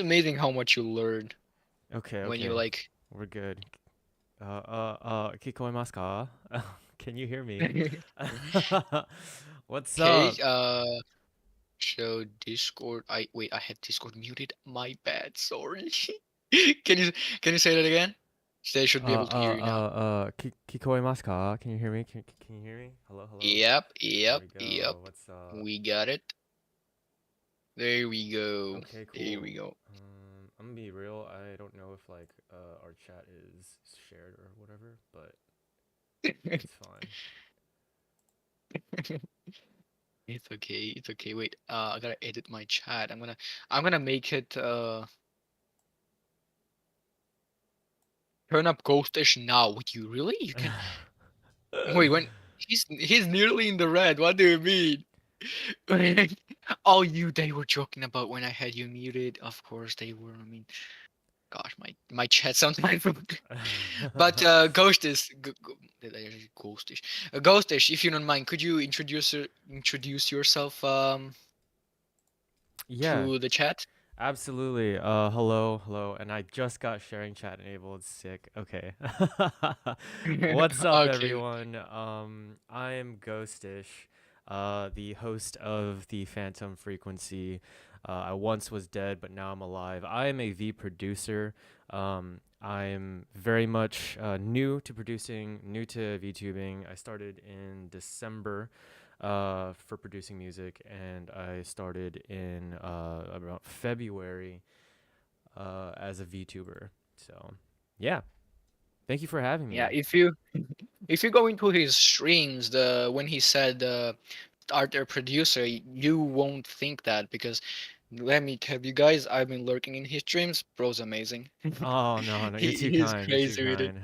amazing how much you learn Okay, when you okay. like. We're good. 聞こえますか? Can you hear me? What's Okay, up? show Discord. I had Discord muted. My bad. Sorry. Can you can you say that again? They should be able to hear you now. 聞こえますか? Can you hear me? Can you hear me? Hello, hello. Yep, There yep, we yep. go. What's up? We got it. There we go. Okay, There cool. we go. I'm gonna be real. I don't know if like our chat is shared or whatever, but it's fine. It's okay. It's okay. Wait. I gotta edit my chat. I'm gonna make it. Turn up Ghostish now. Would you really? You can. Wait. When he's nearly in the red. What do you mean? Oh, they were joking about when I had you muted. Of course they were. I mean, gosh, my chat sometimes. But did I say Ghostish? Ghostish, if you don't mind, could you introduce yourself Yeah, to the chat? absolutely. Hello, hello. And I just got sharing chat enabled. Sick. Okay. What's up, Okay. everyone? I am Ghostish, the host of the Phantom Frequency. I once was dead, but now I'm alive. I am a V producer. I'm very much new to producing, new to VTubing. I started in December for producing music, and I started in about February as a VTuber. So, yeah, thank you for having Yeah, me. if you go into his streams, the when he said art or producer, you won't think that because let me tell you guys, I've been lurking in his streams. Bro's amazing. Oh no, no, you're too He's kind. You're too crazy with it.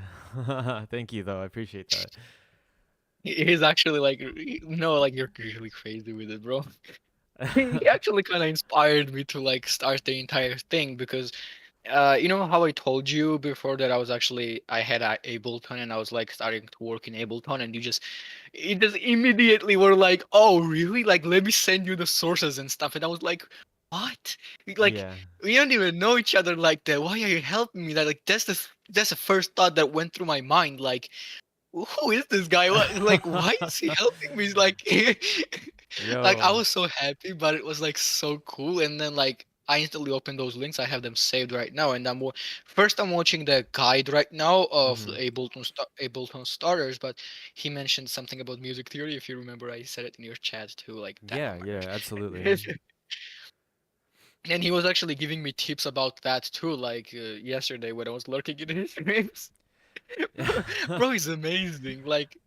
kind. Thank you, though. I appreciate that. He's actually like no, like you're really crazy with it, bro. He actually kind of inspired me to like start the entire thing because you know how I told you before that I had a Ableton and I was like starting to work in Ableton and you just immediately were like, oh really, like let me send you the sources and stuff, and I was like, what, like Yeah. we don't even know each other like that, why are you helping me? That like that's the first thought that went through my mind, like who is this guy? What, like, why is he helping me? Like, like I Yo. was so happy, but it was like so cool. And then like I instantly opened those links. I have them saved right now, and first I'm watching the guide right now of Hmm. Ableton starters. But he mentioned something about music theory. If you remember, I said it in your chat too. Like that. Oh Yeah, my yeah, absolutely. gosh. And he was actually giving me tips about that too. Like yesterday when I was lurking in his streams. Bro, he's amazing. Like,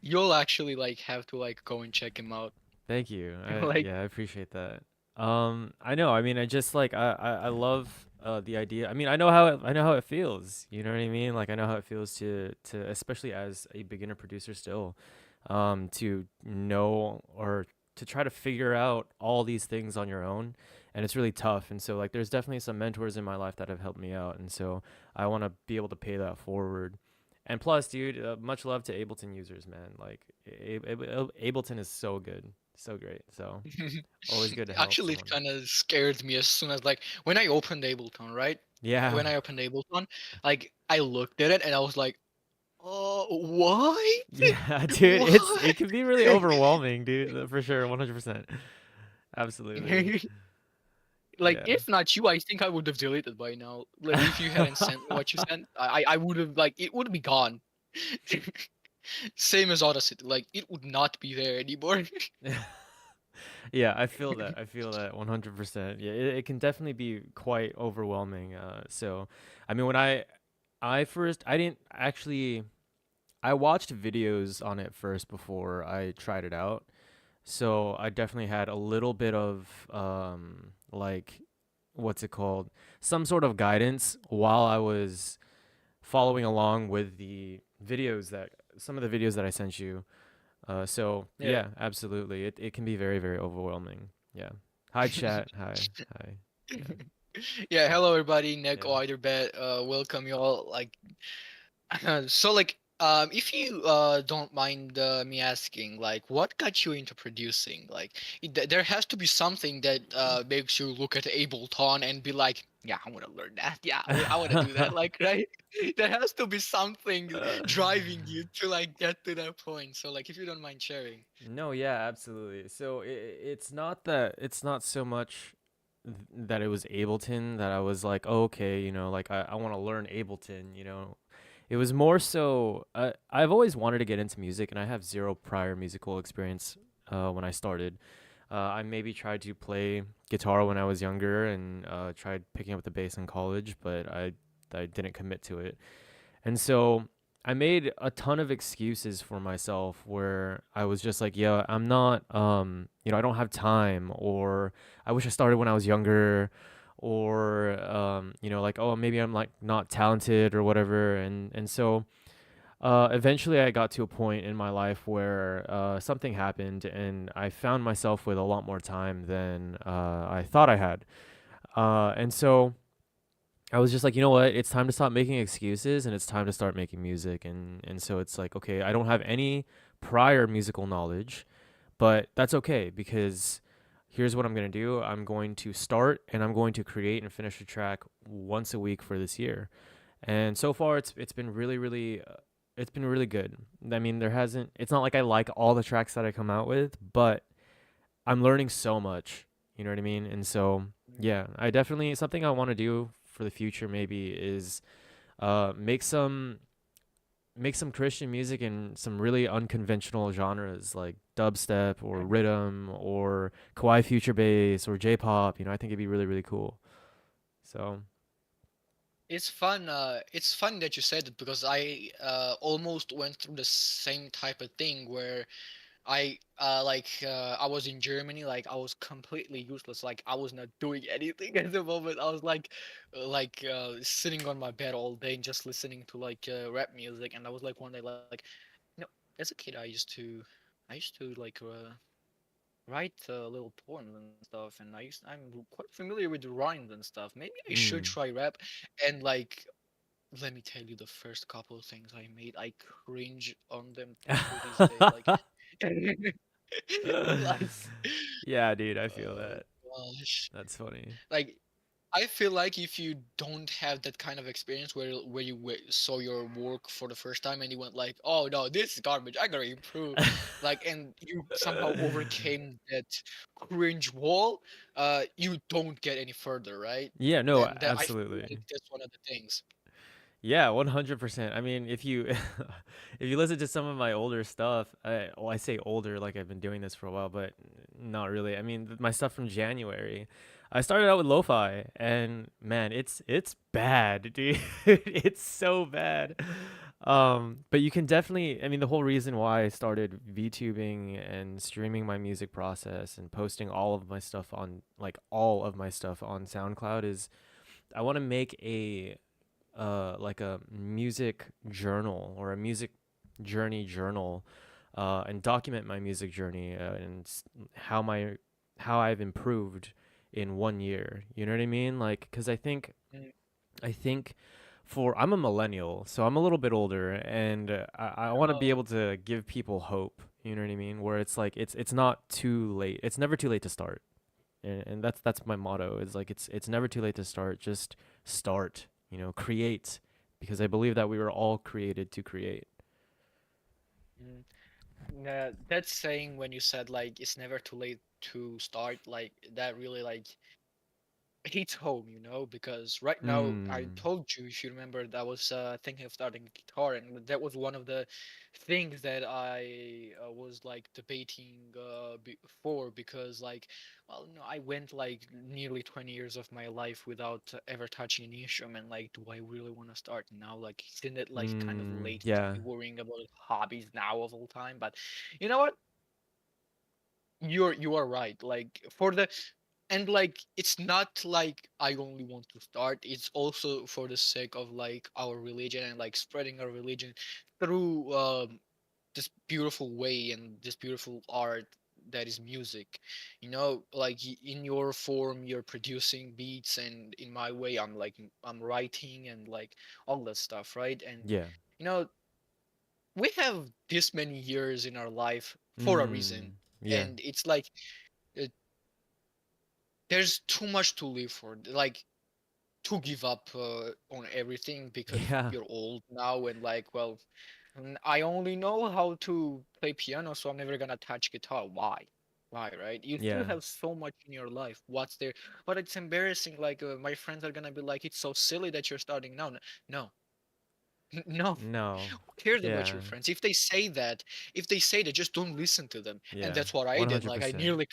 you'll actually like have to like go and check him out. Thank you. Like, Yeah, I appreciate that. I know. I mean, I just like I love the idea. I mean, I know how it feels. You know what I mean? Like I know how it feels to especially as a beginner producer still, to know or to try to figure out all these things on your own, and it's really tough. And so like there's definitely some mentors in my life that have helped me out, and so I want to be able to pay that forward. And plus, dude, much love to Ableton users, man. Like Ableton is so good, so great. So always good to help actually, it someone. kind of scared me as soon as like when I opened Ableton, right? Yeah, When I opened Ableton, like I looked at it and I was like, oh, what? yeah, dude. What? It can be really overwhelming, dude. For sure, 100%. Absolutely. Like, Yeah. if not you, I think I would have deleted by now. Like, if you hadn't sent me what you sent, I would have like it would be gone. Same as Audacity, like it would not be there anymore. Yeah, I feel that. I feel that 100%. Yeah, it can definitely be quite overwhelming. So, I mean, when I first, I didn't actually, I watched videos on it first before I tried it out. So I definitely had a little bit of like what's it called? Some sort of guidance while I was following along with the videos that some of the videos that I sent you. So Yeah. yeah, absolutely. It can be very, very overwhelming. Yeah. Hi chat. Hi. Hi. Yeah. Yeah, hello everybody, Nick Yeah. Oiderbet, welcome you all. Like, so like, If you don't mind me asking, like, what got you into producing? Like, there has to be something that makes you look at Ableton and be like, yeah, I want to learn that. Yeah, I want to do that. Like, right? There has to be something driving you to like get to that point. So, like, if you don't mind sharing. No, yeah, absolutely. So it's not that it's not so much that it was Ableton that I was like, oh, okay, like I want to learn Ableton. It was more so I've always wanted to get into music, and I have zero prior musical experience when I started. I maybe tried to play guitar when I was younger and tried picking up the bass in college, but I didn't commit to it. And so I made a ton of excuses for myself where I was just like, yeah, I'm not, I don't have time, or I wish I started when I was younger, or, like, oh, maybe I'm like not talented or whatever. And so eventually I got to a point in my life where something happened and I found myself with a lot more time than I thought I had. And so I was just like, you know what? It's time to stop making excuses and it's time to start making music. And so it's like, okay, I don't have any prior musical knowledge, but that's okay because here's what I'm going to do. I'm going to start and I'm going to create and finish a track once a week for this year. And so far it's been really it's been really good. I mean, there hasn't it's not like I like all the tracks that I come out with, but I'm learning so much. You know what I mean? And so, yeah, I definitely something I want to do for the future maybe is make some Christian music in some really unconventional genres like dubstep or rhythm or kawaii future bass or J-pop. I think it'd be really cool. So, It's fun. It's fun that you said it because I almost went through the same type of thing where I was in Germany, like I was completely useless, like I was not doing anything at the moment. I was sitting on my bed all day and just listening to like rap music, and I was like one day like, you know, as a kid I used to like write little poems and stuff, and I'm quite familiar with the rhymes and stuff. Maybe I should mm. try rap, and like let me tell you, the first couple of things I made, I cringe on them till this day. Like, like, Yeah, dude, I feel oh that. gosh, That's funny. like I feel like if you don't have that kind of experience where you saw your work for the first time and you went like, oh no, this is garbage, I gotta improve, like, and you somehow overcame that cringe wall, you don't get any further, right? Yeah, no, And that I feel like absolutely. that's one of the things. Yeah, 100%. I mean, if you if you listen to some of my older stuff, I say older like I've been doing this for a while, but not really. I mean, my stuff from January. I started out with lo-fi and man, it's bad, dude. It's so bad. But you can definitely, I mean, the whole reason why I started VTubing and streaming my music process and posting all of my stuff on SoundCloud is I want to make a like a music journal or a music journey journal, and document my music journey and how I've improved in 1 year. You know what I mean? Like, because Mm. I think for I'm a millennial, so I'm a little bit older, and I want to be Oh. able to give people hope. You know what I mean? Where it's like it's not too late. It's never too late to start, and that's my motto. Is like it's never too late to start. Just start. Create, because I believe that we were all created to create. Mm. That saying when you said like it's never too late to start, like that really like hits home, because right now I Mm. told you, if you remember, that I was thinking of starting guitar, and that was one of the things that I was like debating before, because like, well, no, I went like nearly 20 years of my life without ever touching an instrument. Like, do I really want to start now? Like, isn't it like kind of Mm. late to Yeah. be worrying about hobbies now of all time? But you know what? You are right. Like for the and like it's not like I only want to start. It's also for the sake of like our religion and like spreading our religion through this beautiful way and this beautiful art that is music. Like in your form, you're producing beats, and in my way, I'm writing and like all that stuff, right? And Yeah. you know we have this many years in our life for a reason, Yeah. and it's like uh, there's too much to live for. Like to give up on everything because Yeah. you're old now and like, well, I only know how to play piano, so I'm never gonna touch guitar. Why, right? You still Yeah. have so much in your life. What's there? But it's embarrassing. Like my friends are gonna be like, it's so silly that you're starting now. No, no. No. Who cares about your Yeah. friends? If they say that, just don't listen to them. And Yeah. that's what I did. Like I 100%. nearly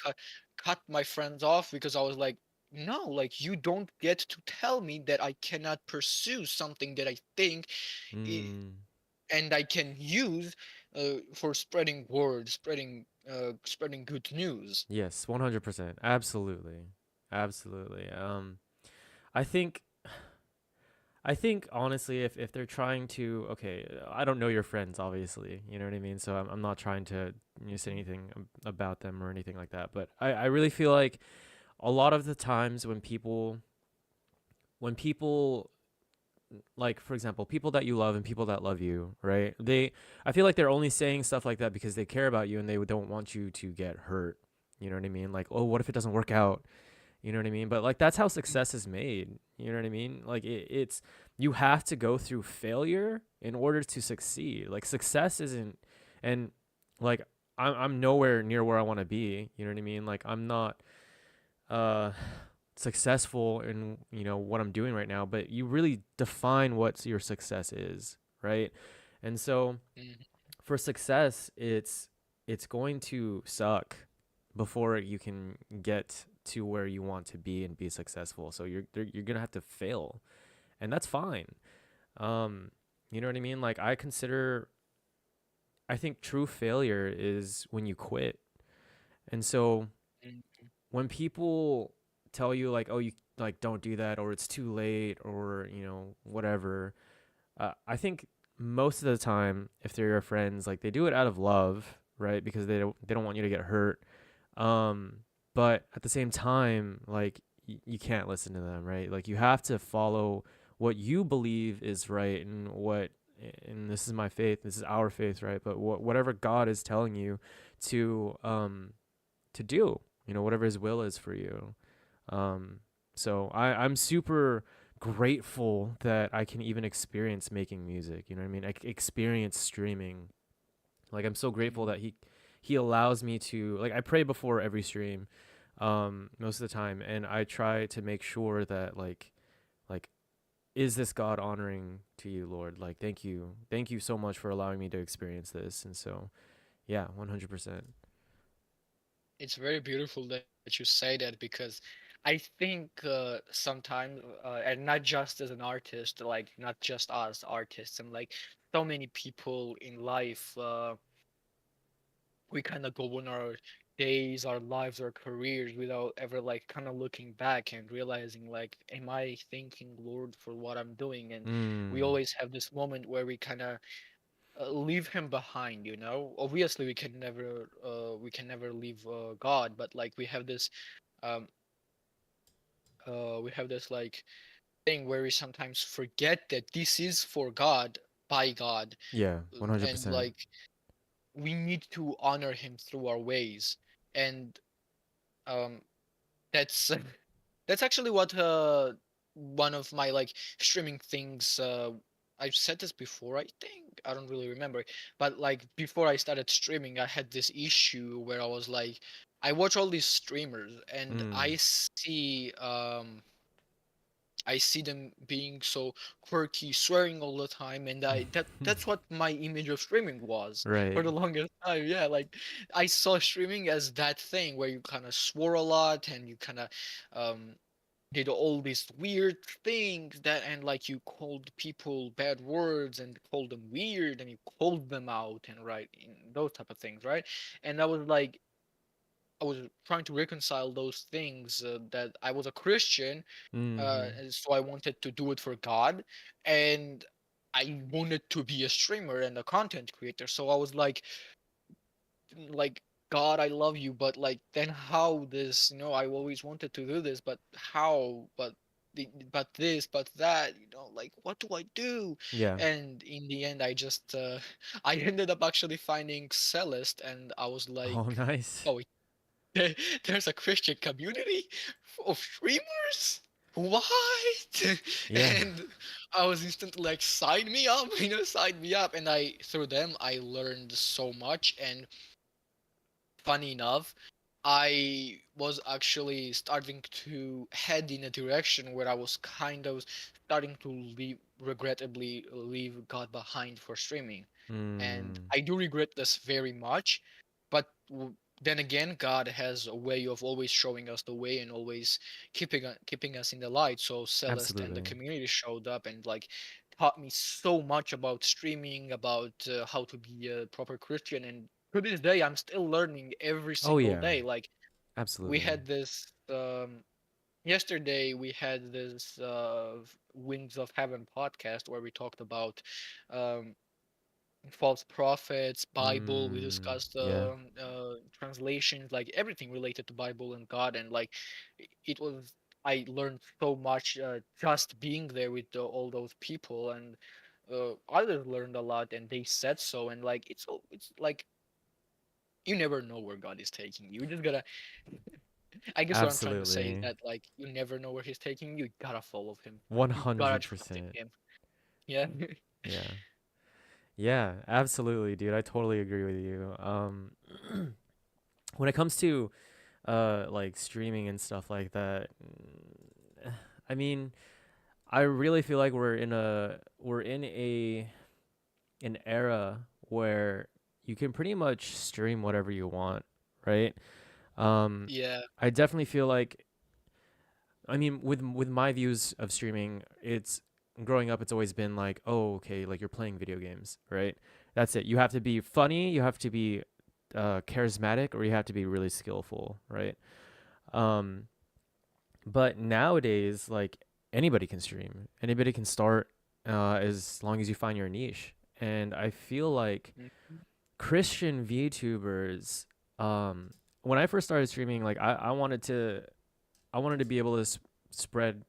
cut my friends off because I was like, no, like you don't get to tell me that I cannot pursue something that I think i- Mm. and I can use for spreading word, spreading good news. Yes, 100%. Absolutely. Absolutely. I think I think honestly, if they're trying to, okay, I don't know your friends, obviously, you know what I mean. So I'm not trying to say anything about them or anything like that. But I really feel like a lot of the times when people like for example people that you love and people that love you, right, I feel like they're only saying stuff like that because they care about you and they don't want you to get hurt, you know what I mean, like, oh, what if it doesn't work out, you know what I mean? But like that's how success is made. You know what I mean? Like it's you have to go through failure in order to succeed. Like success isn't, and like I'm nowhere near where I want to be. You know what I mean? Like I'm not uh successful in what I'm doing right now. But you really define what your success is, right? And so Mhm. for success, it's going to suck before you can get to where you want to be and be successful. So you're gonna have to fail, and that's fine. Um, you know what I mean? Like I think true failure is when you quit. And so Mhm. when people tell you like, oh, you like don't do that, or it's too late, or whatever, I think most of the time, if they're your friends, like they do it out of love, right? Because they don't want you to get hurt. Um, but at the same time, like you can't listen to them, right? Like you have to follow what you believe is right, and this is my faith, this is our faith, right? But whatever God is telling you to do, whatever His will is for you. Um, so I'm super grateful that I can even experience making music. You know what I mean? I experience streaming. Like I'm so grateful Mhm. that he allows me to, like, I pray before every stream, most of the time, and I try to make sure that like is this God honoring to you, Lord? Like thank you so much for allowing me to experience this. And so yeah, 100%. It's very beautiful that you say that because I think sometimes, and not just as an artist, like not just us artists, and like so many people in life, we kind of go on our days, our lives, our careers without ever like kind of looking back and realizing like, am I thanking Lord for what I'm doing? And we Mm. always have this moment where we kind of leave him behind, you know. Obviously we can never leave God, but like um we have this like thing where we sometimes forget that this is for God, by God, Yeah, and 100%. like we need to honor him through our ways. And um that's that's actually what one of my like streaming things, I've said this before, I think. I don't really remember. But like before I started streaming, I had this issue where I was like, I watch all these streamers and Mm. I see them being so quirky, swearing all the time, and that's what my image of streaming was for Right. the longest time. Yeah, like I saw streaming as that thing where you kind of swore a lot and you kind of um did all these weird things that, and like you called people bad words and called them weird and you called them out and right in those type of things, right? And I was like, I was trying to reconcile those things, that I was a Christian, Mhm. and so I wanted to do it for God, and I wanted to be a streamer and a content creator. So I was like, God, I love you, but like, then how this? I always wanted to do this, but how? But but this, but that, like what do I do? Yeah. And in the end, I just I ended up actually finding Celeste, and I was like, Oh, nice. oh, there's a Christian community of streamers. What? Yeah. And I was instantly like, sign me up, sign me up. And I through them I learned so much. And funny enough, I was actually starting to head in a direction where I was kind of starting to regrettably leave God behind for streaming. And Mm. I do regret this very much, but then again, God has a way of always showing us the way and always keeping us in the light. So Celeste and the Absolutely. community showed up and like taught me so much about streaming, about how to be a proper Christian, and to this day I'm still learning every Oh single yeah. day. Like we Absolutely. had this yesterday we had this Wings of Heaven podcast where we talked about um false prophets, Bible. We Mm. discussed Yeah. translations, like everything related to Bible and God, and like it was. I learned so much just being there with all those people, and others learned a lot, and they said so. And like it's like you never know where God is taking you. You just gotta. I guess what I'm trying to say is Absolutely. that like you never know where He's taking you. You gotta follow Him. You gotta trust in 100%. Him. Yeah. Yeah. Yeah, absolutely, dude. I totally agree with you. When it comes to like streaming and stuff like that, I mean, I really feel like we're in a an era where you can pretty much stream whatever you want, right? Um, Yeah. I definitely feel like, I mean, with my views of streaming, it's growing up. It's always been like, oh, okay, like you're playing video games, right? That's it. You have to be funny, you have to be charismatic, or you have to be really skillful, right? Um, but nowadays, like anybody can stream, anybody can start, as long as you find your niche. And I feel like Mhm. Christian VTubers, um, when I first started streaming, like I wanted to be able to spread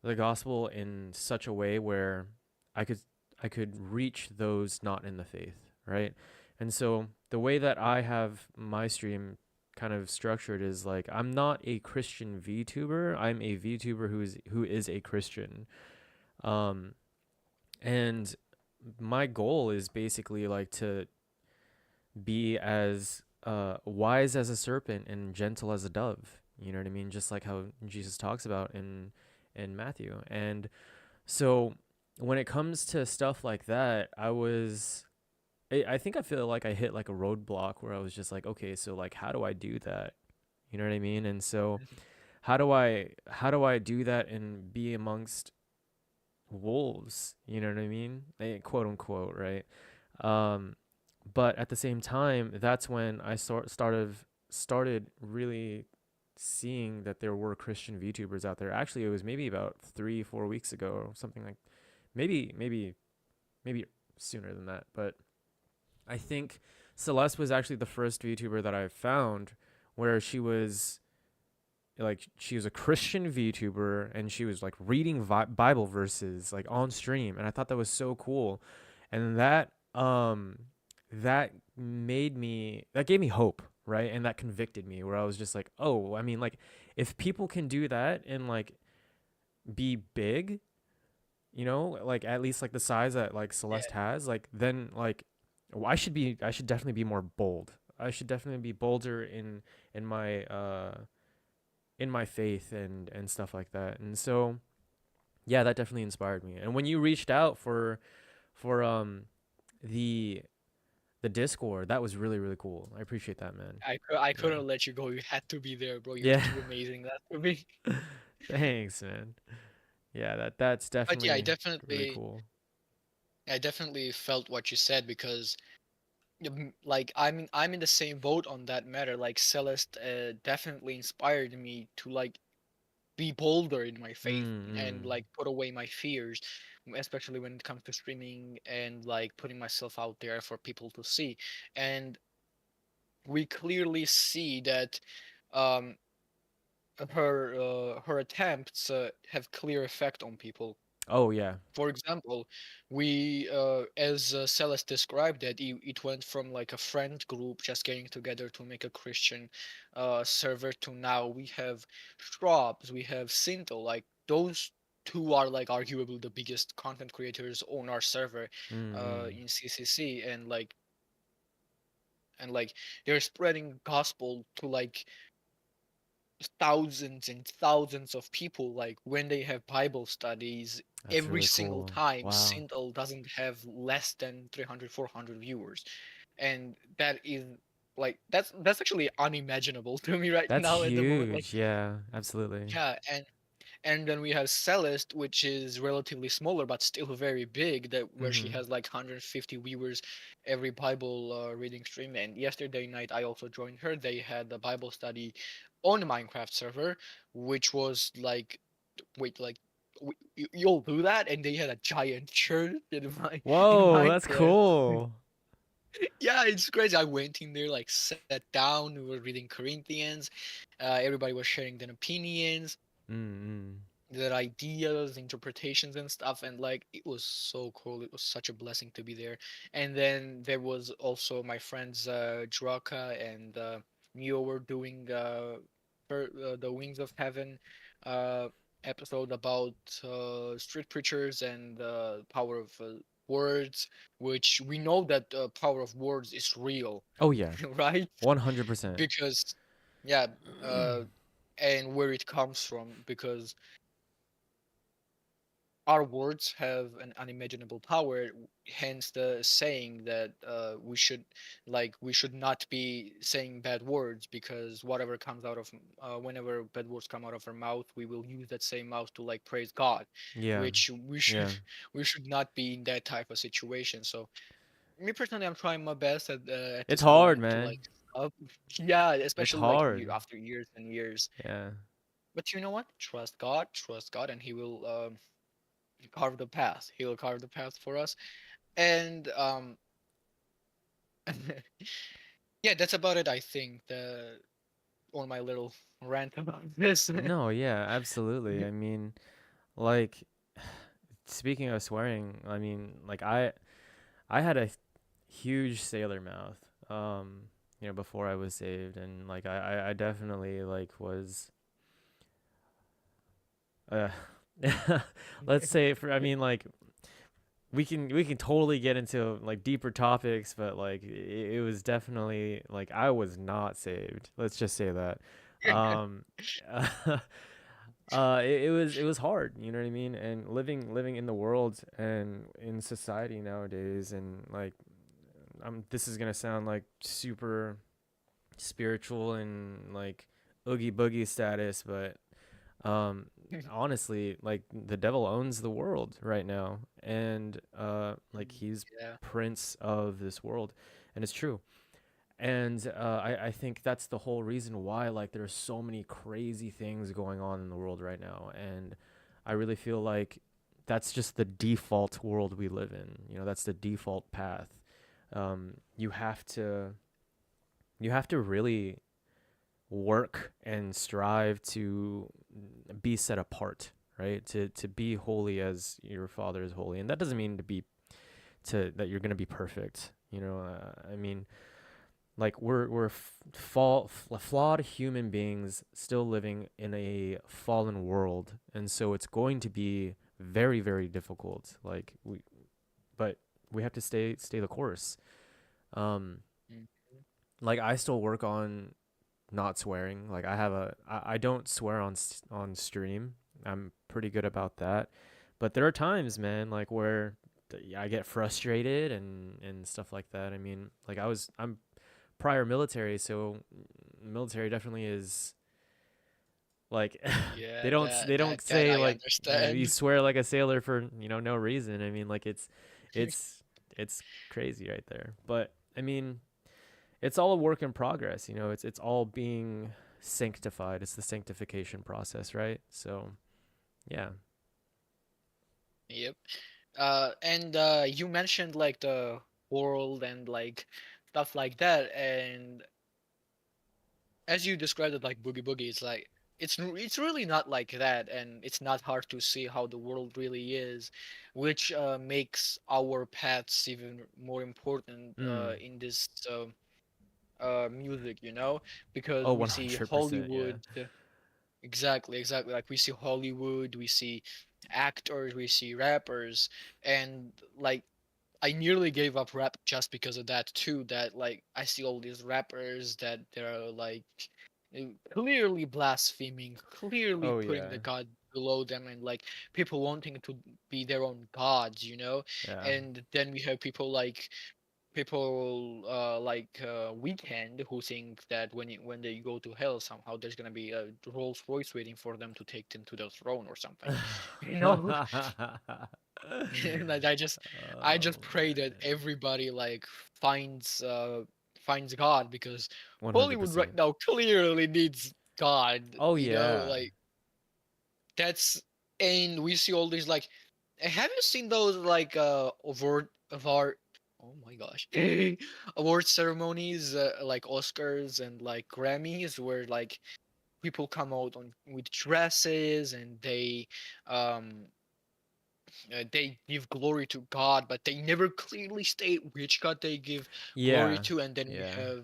the gospel in such a way where I could I could reach those not in the faith, right? And so the way that I have my stream kind of structured is like I'm not a Christian VTuber. I'm a VTuber who is a Christian. Um and my goal is basically like to be as wise as a serpent and gentle as a dove. You know what I mean? Just like how Jesus talks about in Matthew. And so when it comes to stuff like that, I think I feel like I hit like a roadblock where I was just like, okay, so like how do I do that? You know what I mean? And so how do I do that and be amongst wolves? You know what I mean? Quote unquote, right? Um, but at the same time, that's when I started really seeing that there were Christian VTubers out there. Actually, it was maybe about 3 4 weeks ago or something like maybe sooner than that. But I think Celeste was actually the first VTuber that I found where she was a Christian VTuber and she was like reading Bible verses like on stream, and I thought that was so cool, and that gave me hope, right? And that convicted me where I was just like, oh, I mean, like if people can do that and like be big, like at least like the size that like Yeah. Celeste has, like then like I should definitely be more bold. I should definitely be bolder in my in my faith and stuff like that. And so yeah, that definitely inspired me. And when you reached out for the the Discord, that was really really cool. I appreciate that, man. I Yeah. couldn't let you go. You had to be there, bro. You're Yeah. too amazing that to be. Thanks, man. Yeah, that's But yeah, definitely really cool. I definitely felt what you said because, like, I'm in the same boat on that matter. Like, Celeste definitely inspired me to like be bolder in my faith and Mm. like put away my fears, especially when it comes to streaming and like putting myself out there for people to see. And we clearly see that um her attempts have clear effect on people. Oh yeah. For example, we, as Celeste described it, it went from like a friend group just getting together to make a Christian server to now we have Shrubs, we have Sinto, like those two are like arguably the biggest content creators on our server Mm. in CCC, and like they're spreading gospel to like thousands and thousands of people, like when they have Bible studies That's every really single cool. time. Wow. Sintel doesn't have less than 300, 400 viewers, and that is like that's actually unimaginable to me right That's now at the moment. Like, huge. Yeah, absolutely. yeah, and then we have Celeste, which is relatively smaller but still very big, that where she Mhm. has like 150 viewers every Bible reading stream. And yesterday night I also joined her. They had a Bible study on the Minecraft server, which was like, wait, like you'll do that? And they had a giant church in Whoa, that's Minecraft. cool. Yeah, it's crazy. I went in there, like sat down. We were reading Corinthians. Everybody was sharing their opinions, Mm-mm. their ideas, interpretations, and stuff. And like, it was so cool. It was such a blessing to be there. And then there was also my friends Draka and Mio were doing the Wings of Heaven uh, episode about street preachers and power of words, which we know that power of words is real, Oh yeah, right? 100%. Because yeah, uh, and where it comes from, because our words have an unimaginable power, hence the saying that we should not be saying bad words, because whatever comes out of whenever bad words come out of our mouth, we will use that same mouth to like praise God, Yeah. which we should Yeah. we should not be in that type of situation. So me personally, I'm trying my best at It's this hard, point to like man. stop. Yeah, It's especially like hard. after years and years. Yeah. But you know what? Trust God, and He will carve the path. He'll carve the path for us. And yeah, that's about it. I think the on my little rant about this. No, yeah, absolutely. I mean, like speaking of swearing, I mean, like I had a huge sailor mouth before I was saved, and like I definitely like was uh let's say for I mean like we can totally get into like deeper topics, but like it was definitely like I was not saved. Let's just say that. Um, it was hard, you know what I mean? And living in the world and in society nowadays, and like this is gonna sound like super spiritual and like oogie boogie status, but um honestly, like the devil owns the world right now, and like he's Yeah. prince of this world, and it's true. And I think that's the whole reason why like there's so many crazy things going on in the world right now, and I really feel like that's just the default world we live in. That's the default path. You have to really work and strive to be set apart, right? To be holy as your Father is holy, and that doesn't mean to that you're gonna be perfect. I mean, like we're flawed human beings still living in a fallen world, and so it's going to be very very difficult. But we have to stay the course. Um, Mm. like I still work on not swearing. Like I don't swear on stream. I'm pretty good about that. But there are times, man, like where I get frustrated and stuff like that. I mean, like I'm prior military, so military definitely is like Yeah, they don't that say I like you understand. swear like a sailor for no reason. I mean, like it's it's crazy right there. But I mean, it's all a work in progress. It's all being sanctified. It's the sanctification process, right? So yeah. Yep. And you mentioned like the world and like stuff like that, and as you described it, like boogie boogie, it's like it's really not like that, and it's not hard to see how the world really is, which makes our paths even more important Mm. in this music, because Oh, we see 100%, yeah. Hollywood. Exactly, exactly. Like we see Hollywood, we see actors, we see rappers, and like I nearly gave up rap just because of that too. That like I see all these rappers that they're like clearly blaspheming, clearly Oh, putting the yeah. god below them, and like people wanting to be their own gods. Yeah. And then we have people like Weekend who think that when they go to hell somehow there's gonna be a Rolls Royce waiting for them to take them to the throne or something, you know. And like, I just Oh, pray that man. everybody like finds God, because Hollywood right 100%. now clearly needs God, Oh, yeah. like that's and we see all these like have you seen those like award oh my gosh award ceremonies like Oscars and like Grammys where like people come out on with dresses and they give glory to God, but they never clearly state which God they give glory Yeah. to, and Yeah.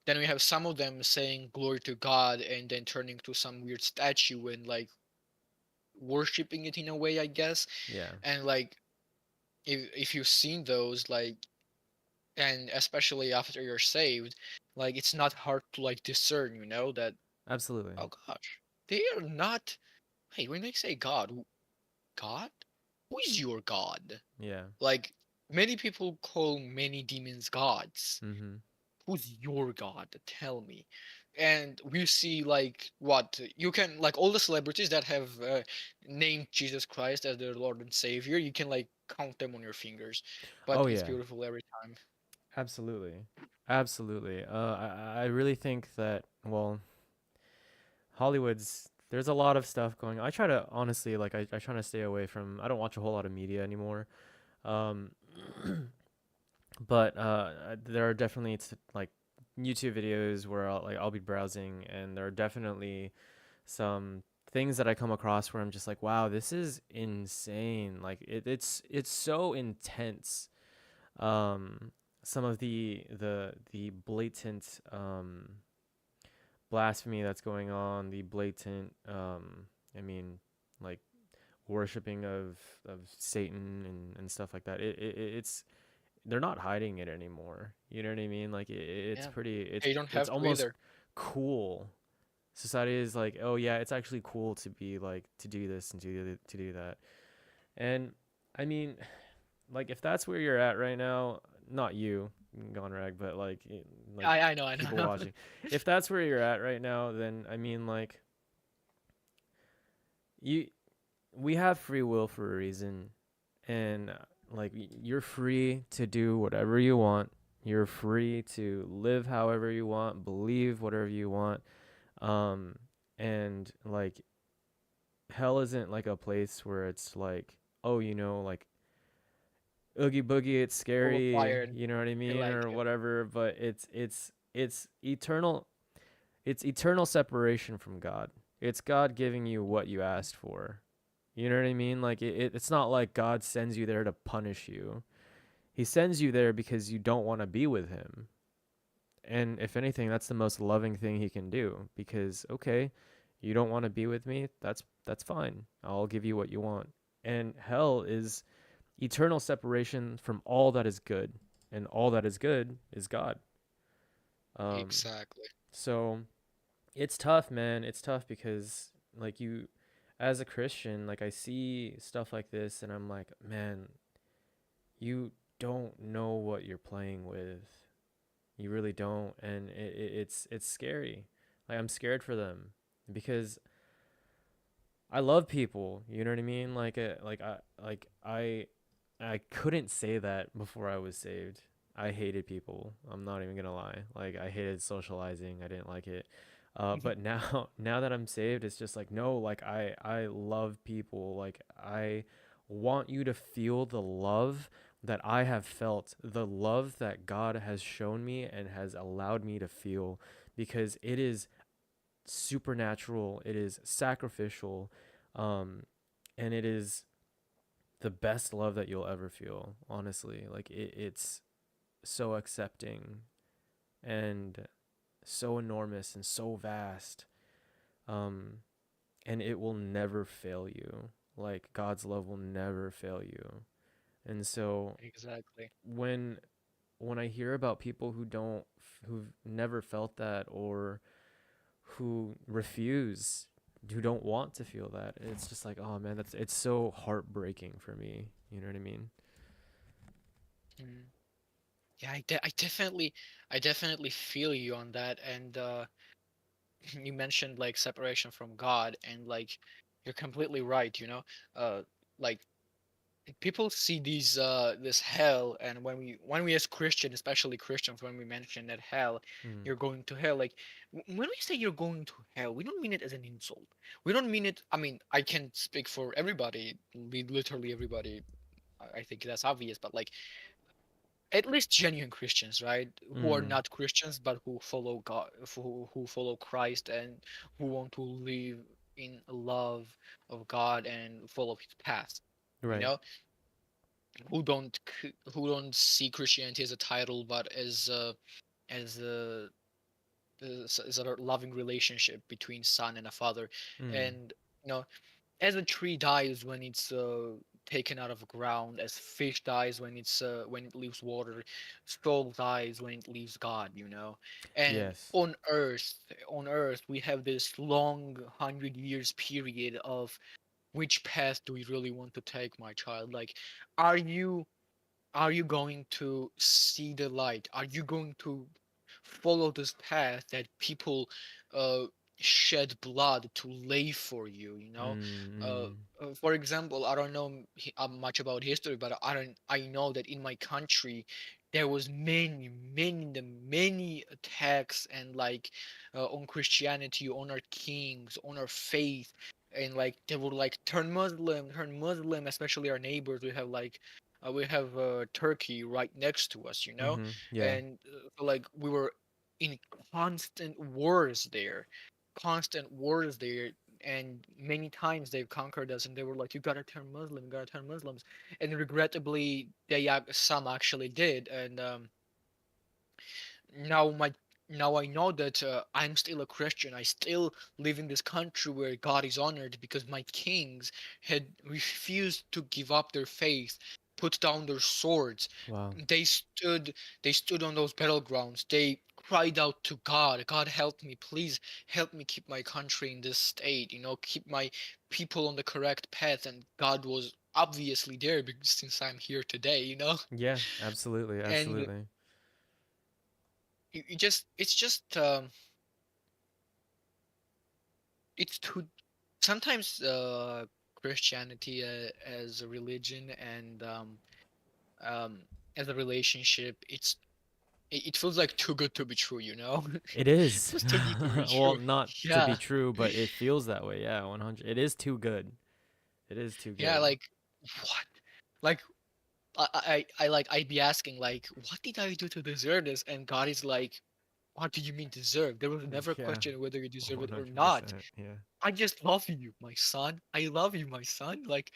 then we have some of them saying glory to God and then turning to some weird statue and like worshiping it in a way, I guess. Yeah. And like if you've seen those, like, and especially after you're saved, like it's not hard to like discern, that Absolutely. oh gosh, they are not. Hey, when they say God, God, who is your God? Yeah. Like many people call many demons gods. Mhm. Who's your God? Tell me. And we see like what you can like all the celebrities that have named Jesus Christ as their Lord and Savior. You can like count them on your fingers, but Oh, it's yeah. beautiful every time. Absolutely. Absolutely. I really think that, well, Hollywood's there's a lot of stuff going on. I try to honestly like I try to stay away from I don't watch a whole lot of media anymore. Um but there are definitely like YouTube videos where I'll be browsing and there are definitely some things that I come across where I'm just like, wow, this is insane. Like it's so intense. Um some of the blatant blasphemy that's going on, the blatant I mean like worshiping of Satan and stuff like that. It's they're not hiding it anymore. You know what I mean? Like it's Yeah, pretty you don't it's have to almost either. cool. Society is like, "Oh yeah, it's actually cool to be like to do this and to do that." And I mean, like if that's where you're at right now, not you, gone rag, but like like I know, I people know. watching. If that's where you're at right now, then I mean like you we have free will for a reason and like you're free to do whatever you want. You're free to live however you want, believe whatever you want. Um and like hell isn't like a place where it's like, oh, like oogie boogie, it's Full of scary, fire and you know what I mean, like or whatever, but it's eternal. It's eternal separation from God. It's God giving you what you asked for. You know what I mean? Like it's not like God sends you there to punish you. He sends you there because you don't want to be with him. And if anything, that's the most loving thing he can do because okay, you don't want to be with me, that's fine. I'll give you what you want. And hell is eternal separation from all that is good, and all that is good is God. Um exactly. so it's tough, man. It's tough because like you as a Christian, like I see stuff like this and I'm like, man, you don't know what you're playing with. You really don't, and it's scary. Like I'm scared for them because I love people. You know what I mean? I couldn't say that before I was saved. I hated people. I'm not even gonna lie. Like I hated socializing. I didn't like it. But now now that I'm saved, it's just like no. Like I love people. Like I want you to feel the love that I have felt, the love that God has shown me and has allowed me to feel, because it is supernatural, it is sacrificial, um, and it is the best love that you'll ever feel, honestly. Like it's so accepting and so enormous and so vast. Um, and it will never fail you. Like God's love will never fail you. And so Exactly. when I hear about people who've never felt that, or who refuse, who don't want to feel that, it's just like, oh man, it's so heartbreaking for me. You know what I mean? Mm. Yeah, I definitely feel you on that. And you mentioned like separation from God, and like you're completely right. Like people see this hell, and when we as Christian, especially Christians, when we mention that hell, Mm. you're going to hell. Like when we say you're going to hell, we don't mean it as an insult. We don't mean it. I mean, I can speak for everybody, literally everybody. I think that's obvious, but like at least genuine Christians, right? Who are Mm. not Christians but who follow God, who follow Christ, and who want to live in love of God and follow His path. You Right. know, who don't see Christianity as a title, but as a loving relationship between son and a father. Mm. And you know, as a tree dies when it's taken out of the ground, as fish dies when it leaves water, soul dies when it leaves God. And Yes. on earth we have this long 100 years period of which path do we really want to take, my child? Like, are you are you going to see the light? Are you going to follow this path that people uh, shed blood to lay for you? Uh, Mm. for example, I don't know much about history, but I know that in my country there was many attacks and like on Christianity, on our kings, on our faith, and like they would like turn Muslim, especially our neighbors. We have Turkey right next to us, Mm. Mm-hmm. Yeah. and like we were in constant wars there, and many times they've conquered us, and they were like, "You gotta turn Muslim, you gotta turn Muslims," and regrettably, some actually did, and now my now I know that I'm still a Christian. I still live in this country where God is honored because my kings had refused to give up their faith, put down their swords. Wow. They stood they stood on those battlegrounds. They cried out to God, "God help me, please help me keep my country in this state, keep my people on the correct path." And God was obviously there because since I'm here today. Yeah. Absolutely. And Absolutely. it's too sometimes Christianity as a religion and um, as a relationship, it feels like too good to be true. It It is. feels too good to be Well, true. not to Yeah, be true, but it feels that way. Yeah, 100. It is too good. It is too yeah, good. like what? Like I'd be asking like, what did I do to deserve this? And God is like, what do you mean deserve? There was never a Yeah. question whether you deserve it or not. 100%. Yeah. I just love you, my son. I love you, my son. Like,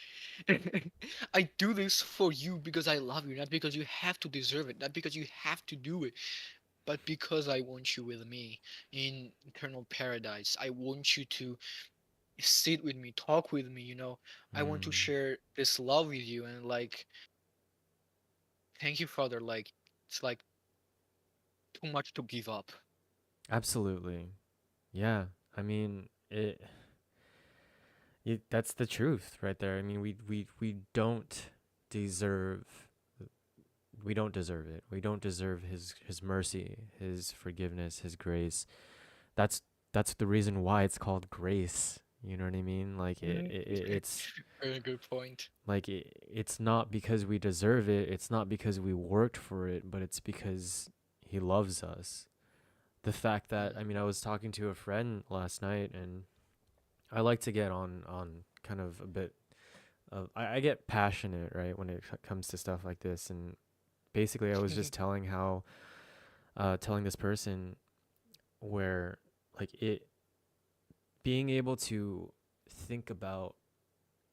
I do this for you because I love you, not because you have to deserve it, not because you have to do it, but because I want you with me in eternal paradise. I want you to sit with me, talk with me. I want to Mm. share this love with you, and like, thank you, Father. Like, it's like too much to give up. Absolutely. Yeah. I mean, that's the truth right there. I mean, we don't deserve it. We don't deserve his mercy, his forgiveness, his grace. That's that's the reason why it's called grace. You know what I mean? Like Mhm. it's Very good point. like it's not because we deserve it. It's not because we worked for it, but it's because he loves us. The fact that, I Mm. mean, I was talking to a friend last night, and I like to get on kind of a bit of, I get passionate, right, when it comes to stuff like this. And basically I was just telling this person where, like, being able to think about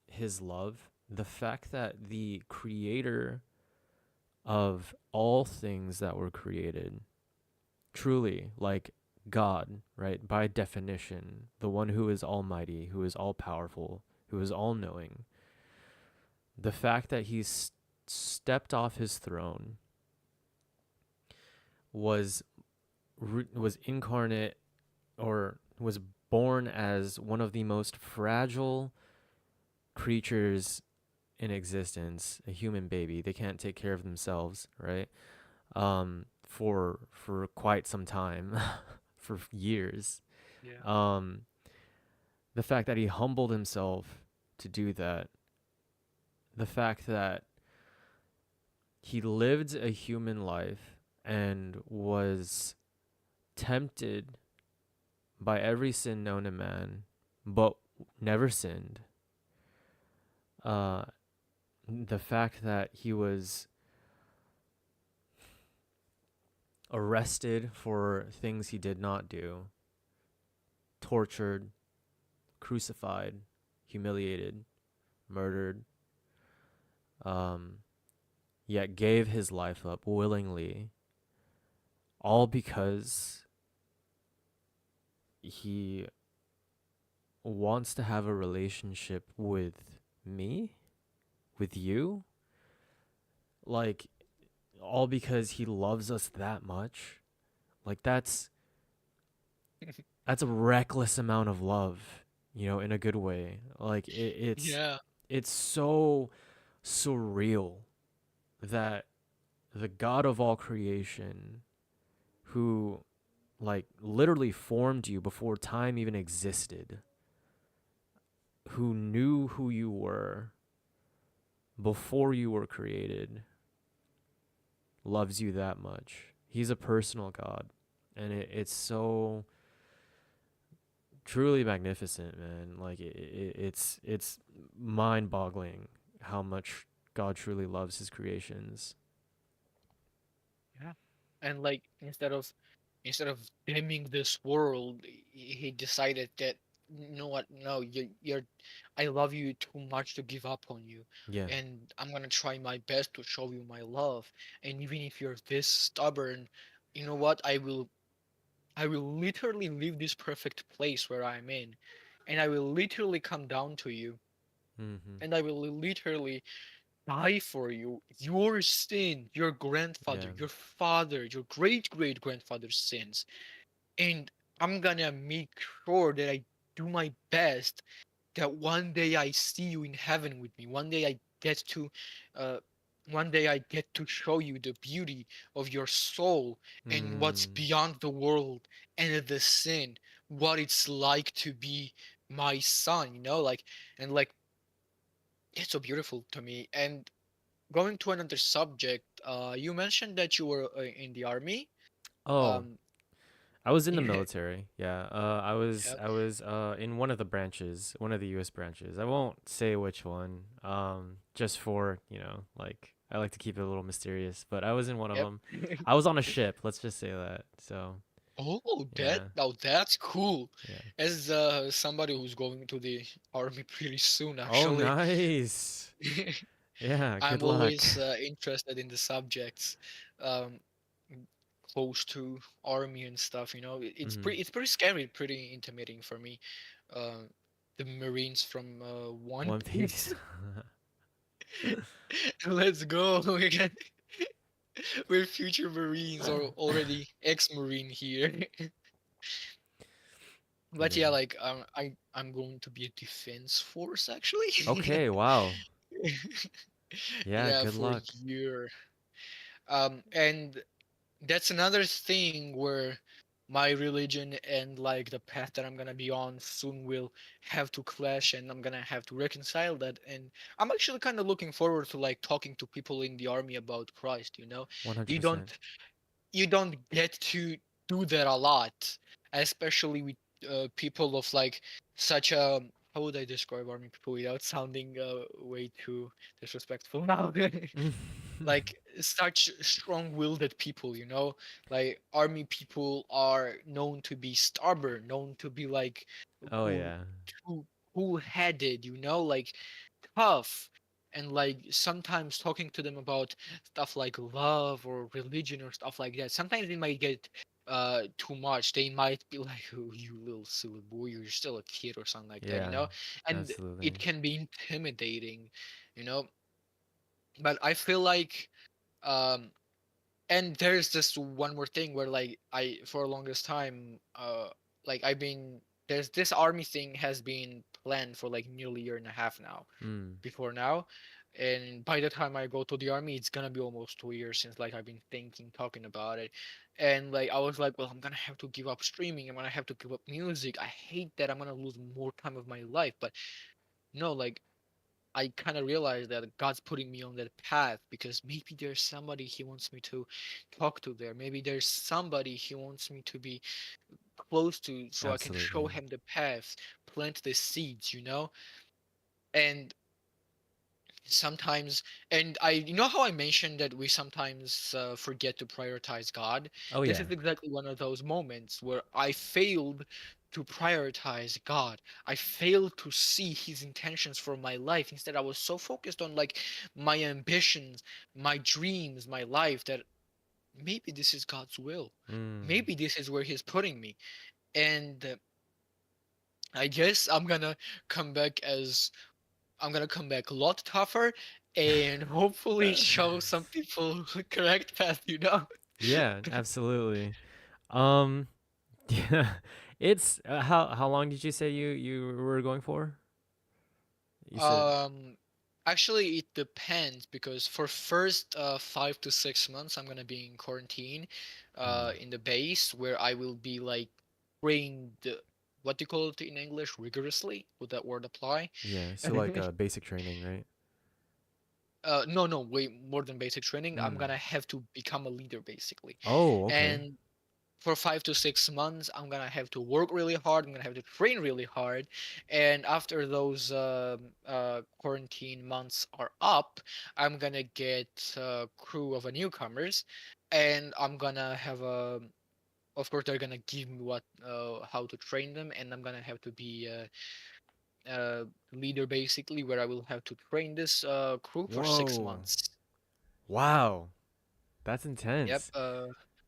his love, the fact that the creator of all things that were created, truly, like God, right? By definition, the one who is almighty, who is all powerful, who is all knowing, the fact that stepped off his throne was was incarnate, or was born as one of the most fragile creatures in existence, a human baby. They can't take care of themselves, right? For quite some time, for years. Yeah. Um, the fact that he humbled himself to do that, the fact that he lived a human life and was tempted by every sin known to man, but never sinned. Uh, the fact that he was arrested for things he did not do, tortured, crucified, humiliated, murdered, um, yet gave his life up willingly, all because he wants to have a relationship with me, with you, like, all because he loves us that much. Like, that's a reckless amount of love, in a good way. Like, Yeah. it's so surreal that the God of all creation, who, like, literally formed you before time even existed, who knew who you were before you were created, loves you that much. He's a personal God, and it's so truly magnificent, man. Like, it's mind-boggling how much God truly loves his creations. Yeah. And like instead of dimming this world, he decided that, you know what, no, you're I love you too much to give up on you, Yeah. and I'm gonna try my best to show you my love. And even if you're this stubborn, you know what, I will literally leave this perfect place where I'm in, and I will literally come down to you, Mm-hmm. and I will literally die for you. Your sin, your grandfather, Yeah. your father, your great great grandfather's sins. And I'm gonna make sure that I do my best that one day I see you in heaven with me. Uh, one day I get to show you the beauty of your soul and what's Mm. beyond the world and the sin, what it's like to be my son, and like it's so beautiful to me. And going to another subject, you mentioned that you were in the army. Oh, Um, I was in the yeah, military. Yeah. I was in one of the branches, one of the U.S. branches. I won't say which one. Just for, like, I like to keep it a little mysterious. But I was in one of yep. them. I was on a ship. Let's just say that. So Oh, yeah, that's cool. yeah. As somebody who's going to the army pretty soon, Oh, actually, nice. Yeah. I'm Good luck. always interested in the subjects um, close to army and stuff. Mm-hmm. It's pretty scary, pretty intimidating for me. Uh, the Marines from One One Piece. Piece. Let's go. We're future Marines or already ex-Marine here. But Yeah. yeah, like I'm going to be a defense force actually. Okay. Wow. Yeah. Yeah, Good for a luck. year. And that's another thing where my religion and like the path that I'm gonna be on soon will have to clash, and I'm gonna have to reconcile that. And I'm actually kind of looking forward to like talking to people in the army about Christ. You don't 100%. you don't get to do that a lot, especially with people of like such a, how would I describe army people without sounding way too disrespectful now? Like such strong-willed people, you know? Like army people are known to be stubborn, known to be like Oh cool, yeah. too cool-headed, you know, like tough. And like sometimes talking to them about stuff like love or religion or stuff like that, sometimes they might get too much. They might be like, oh, you little silly boy, you're still a kid or something like that, you Yeah. know? And it Absolutely. can be intimidating, you know? But I feel like um and there's this one more thing where like I for the longest time like I've been there's this army thing has been planned for like nearly a year and a half now Mm. before now. And by the time I go to the army, it's gonna be almost 2 years since like I've been thinking, talking about it. And like I was like, well, I'm gonna have to give up streaming, I'm gonna have to give up music. I hate that I'm gonna lose more time of my life. But no, like I kind of realized that God's putting me on that path because maybe there's somebody He wants me to talk to there. Maybe there's somebody He wants me to be close to so I can show Absolutely. him the path, plant the seeds, you know? And sometimes, and I, you know how I mentioned that we sometimes forget to prioritize God? Oh This yeah. is exactly one of those moments where I failed to prioritize God. I failed to see his intentions for my life. Instead, I was so focused on like my ambitions, my dreams, my life that maybe this is God's will. Mm. Maybe this is where he's putting me. And I guess I'm gonna come back a lot tougher and hopefully show some people the correct path, you know? Yeah, absolutely. Um yeah. It's how long did you say you were going for? You said Um, Actually, it depends because for first 5 to 6 months, I'm gonna be in quarantine, mm, in the base where I will be like trained. What do you call it in English? Rigorously? Would that word apply? yeah, so like basic training, right? No, no, way more than basic training. I'm Mm. gonna have to become a leader basically, Oh, okay. and for 5 to 6 months, I'm gonna have to work really hard. I'm gonna have to train really hard, and after those quarantine months are up, I'm gonna get a crew of newcomers, and I'm gonna have a. Of course, they're gonna give me what how to train them, and I'm gonna have to be a leader basically, where I will have to train this crew for six Whoa. months. Wow. That's Yep. intense.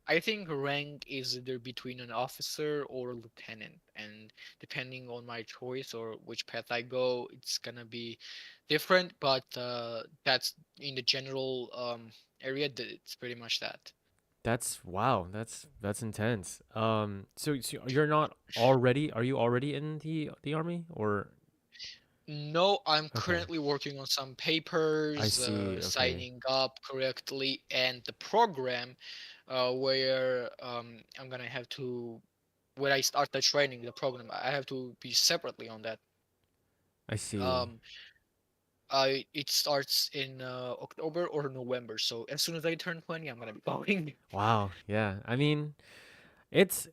I think rank is either between an officer or a lieutenant, and depending on my choice or which path I go, it's gonna be different. But that's in the general area. It's pretty much that. That's wow. That's intense. So you're not already are you already in the army or No, I'm okay. currently working on some I papers, see. Okay. signing up correctly, and the program where I'm gonna have to when I start the training, the program, I have to be separately on that. I see. Um, I it starts in October or November. So as soon as I turn 20, I'm gonna be going. Wow. Yeah. I mean, it's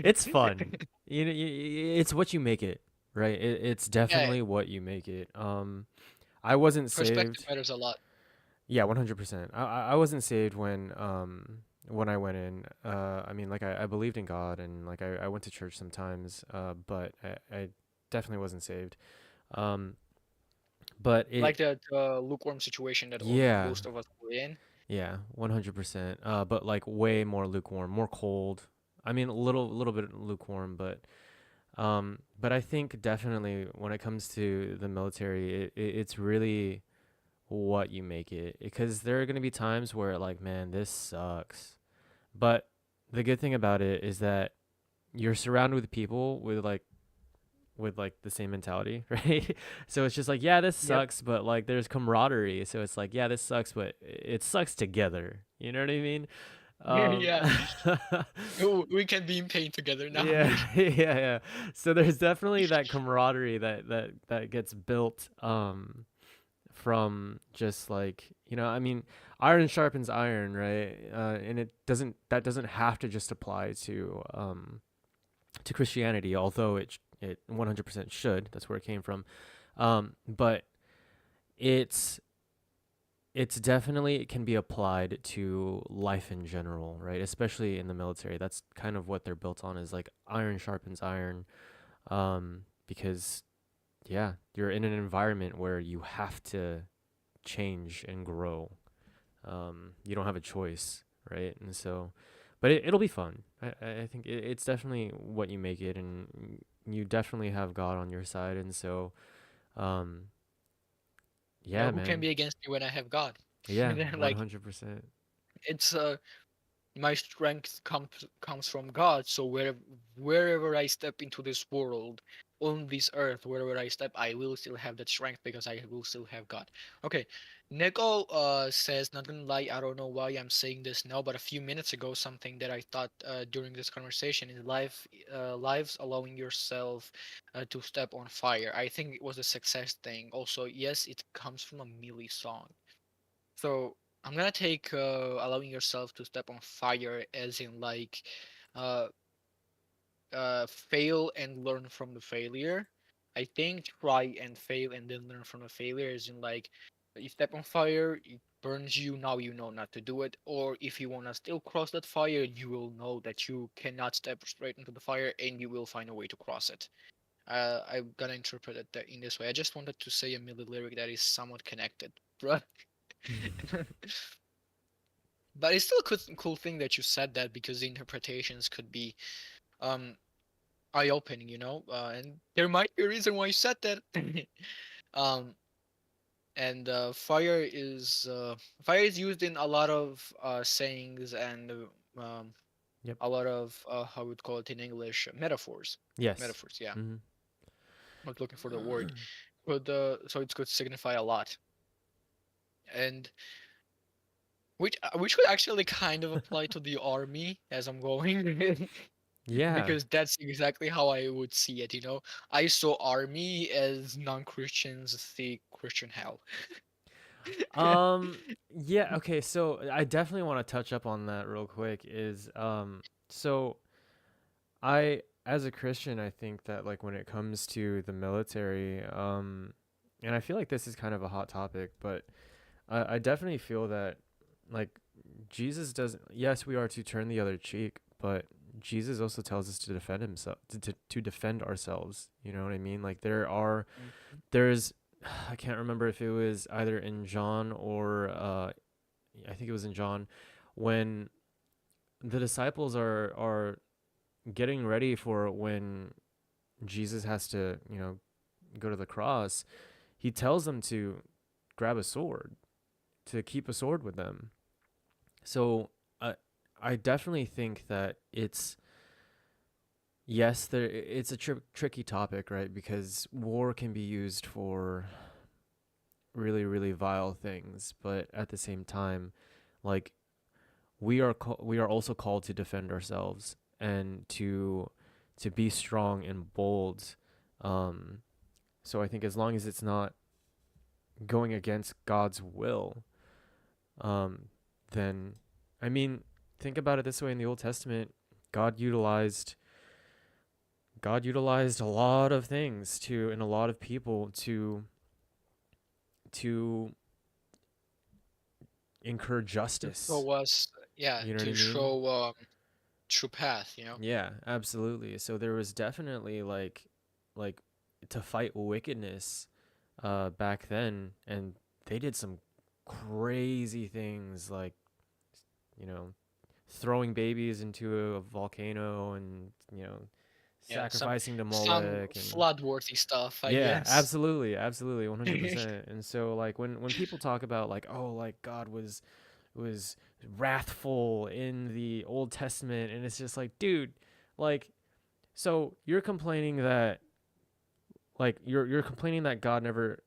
it's fun. You know, it's what you make it, right? It's Yeah, definitely what you make it. I wasn't perspective saved. matters a lot. Yeah, 100%. I wasn't saved when I went in. I mean, like I believed in God and like I went to church sometimes. But I definitely wasn't saved. Um, but Like it that lukewarm situation that yeah most of us were in. yeah 100%. But like way more lukewarm, more cold. I mean, a little bit lukewarm, but I think definitely when it comes to the military, it's really what you make it because there are going to be times where like man this sucks, but the good thing about it is that you're surrounded with people with like the same mentality, right? So it's just like yeah this Yep. sucks, but like there's camaraderie, so it's like yeah this sucks but it sucks together, you know what I mean? um Yeah. We can be in pain together now. yeah yeah so there's definitely that camaraderie that gets built from just like I mean iron sharpens iron, right? And that doesn't have to just apply to Christianity, although it 100% should. That's where it came from. But it's it's definitely it can be applied to life in general, right? Especially in the military. That's kind of what they're built on is like iron sharpens iron. Because yeah, you're in an environment where you have to change and grow. You don't have a choice, right? And so, but it'll be fun. I think it's definitely what you make it, and you definitely have God on your side. And so, um, Yeah, yeah, who can man. be against me when I have God? Yeah, Like 100%. it's my strength comes from God. So wherever I step into this world, on this earth, wherever I step, I will still have that strength because I will still have God. Okay, Neko says, not gonna lie, I don't know why I'm saying this now, but a few minutes ago, something that I thought during this conversation is lives allowing yourself to step on fire. I think it was a success thing. Also, yes, it comes from a Millie song. So I'm gonna take allowing yourself to step on fire as in like uh fail and learn from the failure. I think try and fail and then learn from the failure is in like you step on fire, it burns you, now you know not to do it. Or if you wanna still cross that fire, you will know that you cannot step straight into the fire and you will find a way to cross it. I'm gonna interpret it in this way. I just wanted to say a Milli lyric that is somewhat connected, bruh. But it's still a cool thing that you said that because the interpretations could be um eye-opening, and there might be a reason why you said that. um, and fire is used in a lot of sayings and Yep. a lot of how would call it in English metaphors. Yes. Metaphors, yeah. Mm-hmm. I was looking for the word, but so it could signify a lot, and which would actually kind of apply to the army as I'm going. Yeah. Because that's exactly how I would see it, I saw army as non-Christians see Christian hell. Um, yeah, okay, so I definitely want to touch up on that real quick is so I as a Christian, I think that like when it comes to the military, and I feel like this is kind of a hot topic, but I definitely feel that like Jesus doesn't yes, we are to turn the other cheek, but Jesus also tells us to defend himself to defend ourselves. You know what I mean? Like Mhm. there's I can't remember if it was either in John or I think it was in John when the disciples are getting ready for when Jesus has to, go to the cross. He tells them to grab a sword, to keep a sword with them. So I definitely think that it's yes, it's a tricky topic, right? Because war can be used for really really vile things, but at the same time, like we are also called to defend ourselves and to be strong and bold. Um, so I think as long as it's not going against God's will, um, then I mean, think about it this way: in the Old Testament, God utilized God utilized a lot of things to and a lot of people to incur To justice. show us, yeah, You know what I to mean? show true path. Yeah, absolutely. So there was definitely like to fight wickedness back then, and they did some crazy things like, you know, throwing babies into a volcano and, Yeah, some sacrificing to some Molech and flood-worthy stuff, I yeah, guess. absolutely, absolutely, 100%. And so like when people talk about like, oh, like God was wrathful in the Old Testament, and it's just like, dude, like so you're complaining that God never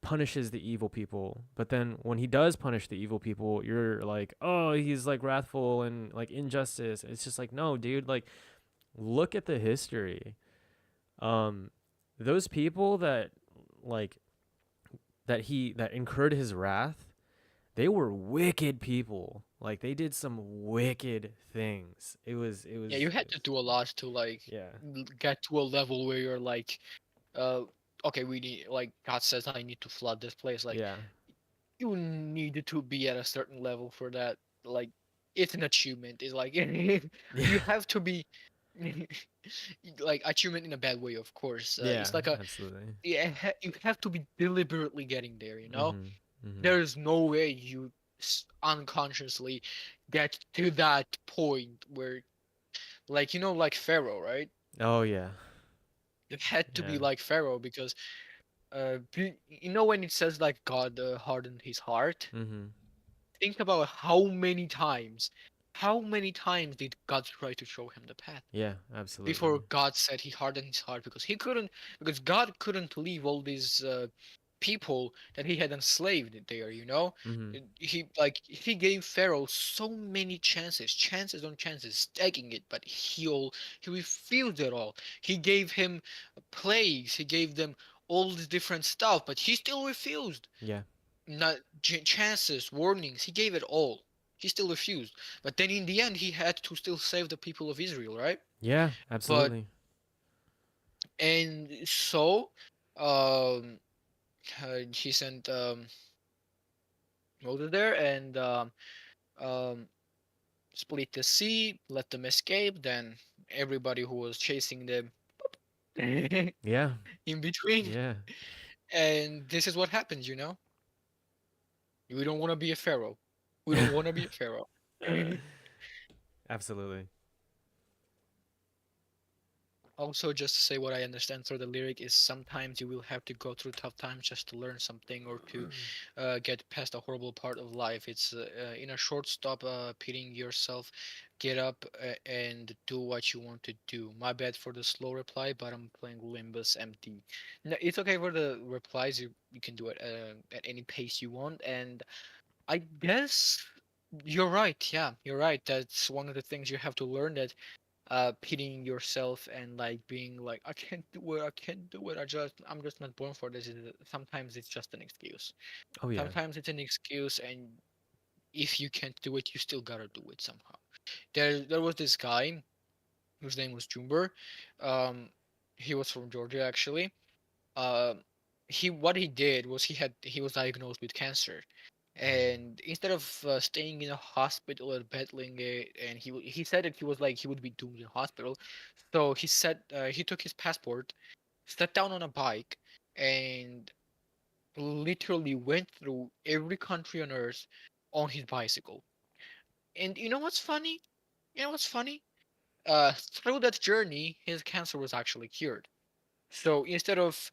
punishes the evil people, but then when he does punish the evil people, you're like, oh, he's like wrathful and like injustice. It's just like, no, dude, like look at the history. Um those people like that incurred his wrath, they were wicked people. Like they did some wicked things. Yeah, you had to do a lot to like yeah. get to a level where you're like uh okay, we need, like God says, I need to flood this place. Like Yeah. you need to be at a certain level for that. Like it's an achievement. It's like Yeah. you have to be like achievement in a bad way, of course. Yeah, It's like a absolutely. yeah, you have to be deliberately getting there. You know, Mhm. Mhm. there is no way you unconsciously get to that point where, like like Pharaoh, right? Oh yeah. You had to be Yeah. like Pharaoh because when it says like God hardened his heart. Mhm. Think about how many times did God try to show him the path Yeah, before absolutely. God said he hardened his heart because because God couldn't leave all these people that he had enslaved there. Mhm. He gave Pharaoh so many chances on chances, stacking it, but he refused it all. He gave him plagues, he gave them all this different stuff, but he still refused. Yeah. Not chances, warnings. He gave it all. He still refused. But then in the end, he had to still save the people of Israel, right? Yeah, But absolutely. and so, um, he sent Moses there and split the sea, let them escape. Then everybody who was chasing them in Yeah. between. Yeah. And this is what happens. We don't want to be a pharaoh. We don't want to be a pharaoh. Absolutely. Also, just to say what I understand through the lyric is sometimes you will have to go through tough times just to learn something or to get past a horrible part of life. It's in a short stop, pitying yourself, get up and do what you want to do. My bad for the slow reply, but I'm playing Limbus empty. No, it's okay for the replies. You can do it at any pace you want. And I guess you're right. Yeah, you're right. That's one of the things you have to learn, that pitying yourself and like being like, I can't do it, I can't do it, I'm just not born for this. Sometimes it's just an excuse. Oh yeah. Sometimes it's an excuse, and if you can't do it, you still gotta do it somehow. There was this guy whose name was Jumber. um he was from Georgia, actually. um he What he did was he was diagnosed with cancer, and instead of staying in a hospital and battling it, and he said that he would be doomed in hospital. So he took his passport, sat down on a bike, and literally went through every country on earth on his bicycle. And you know what's funny? Through that journey, his cancer was actually cured. So instead of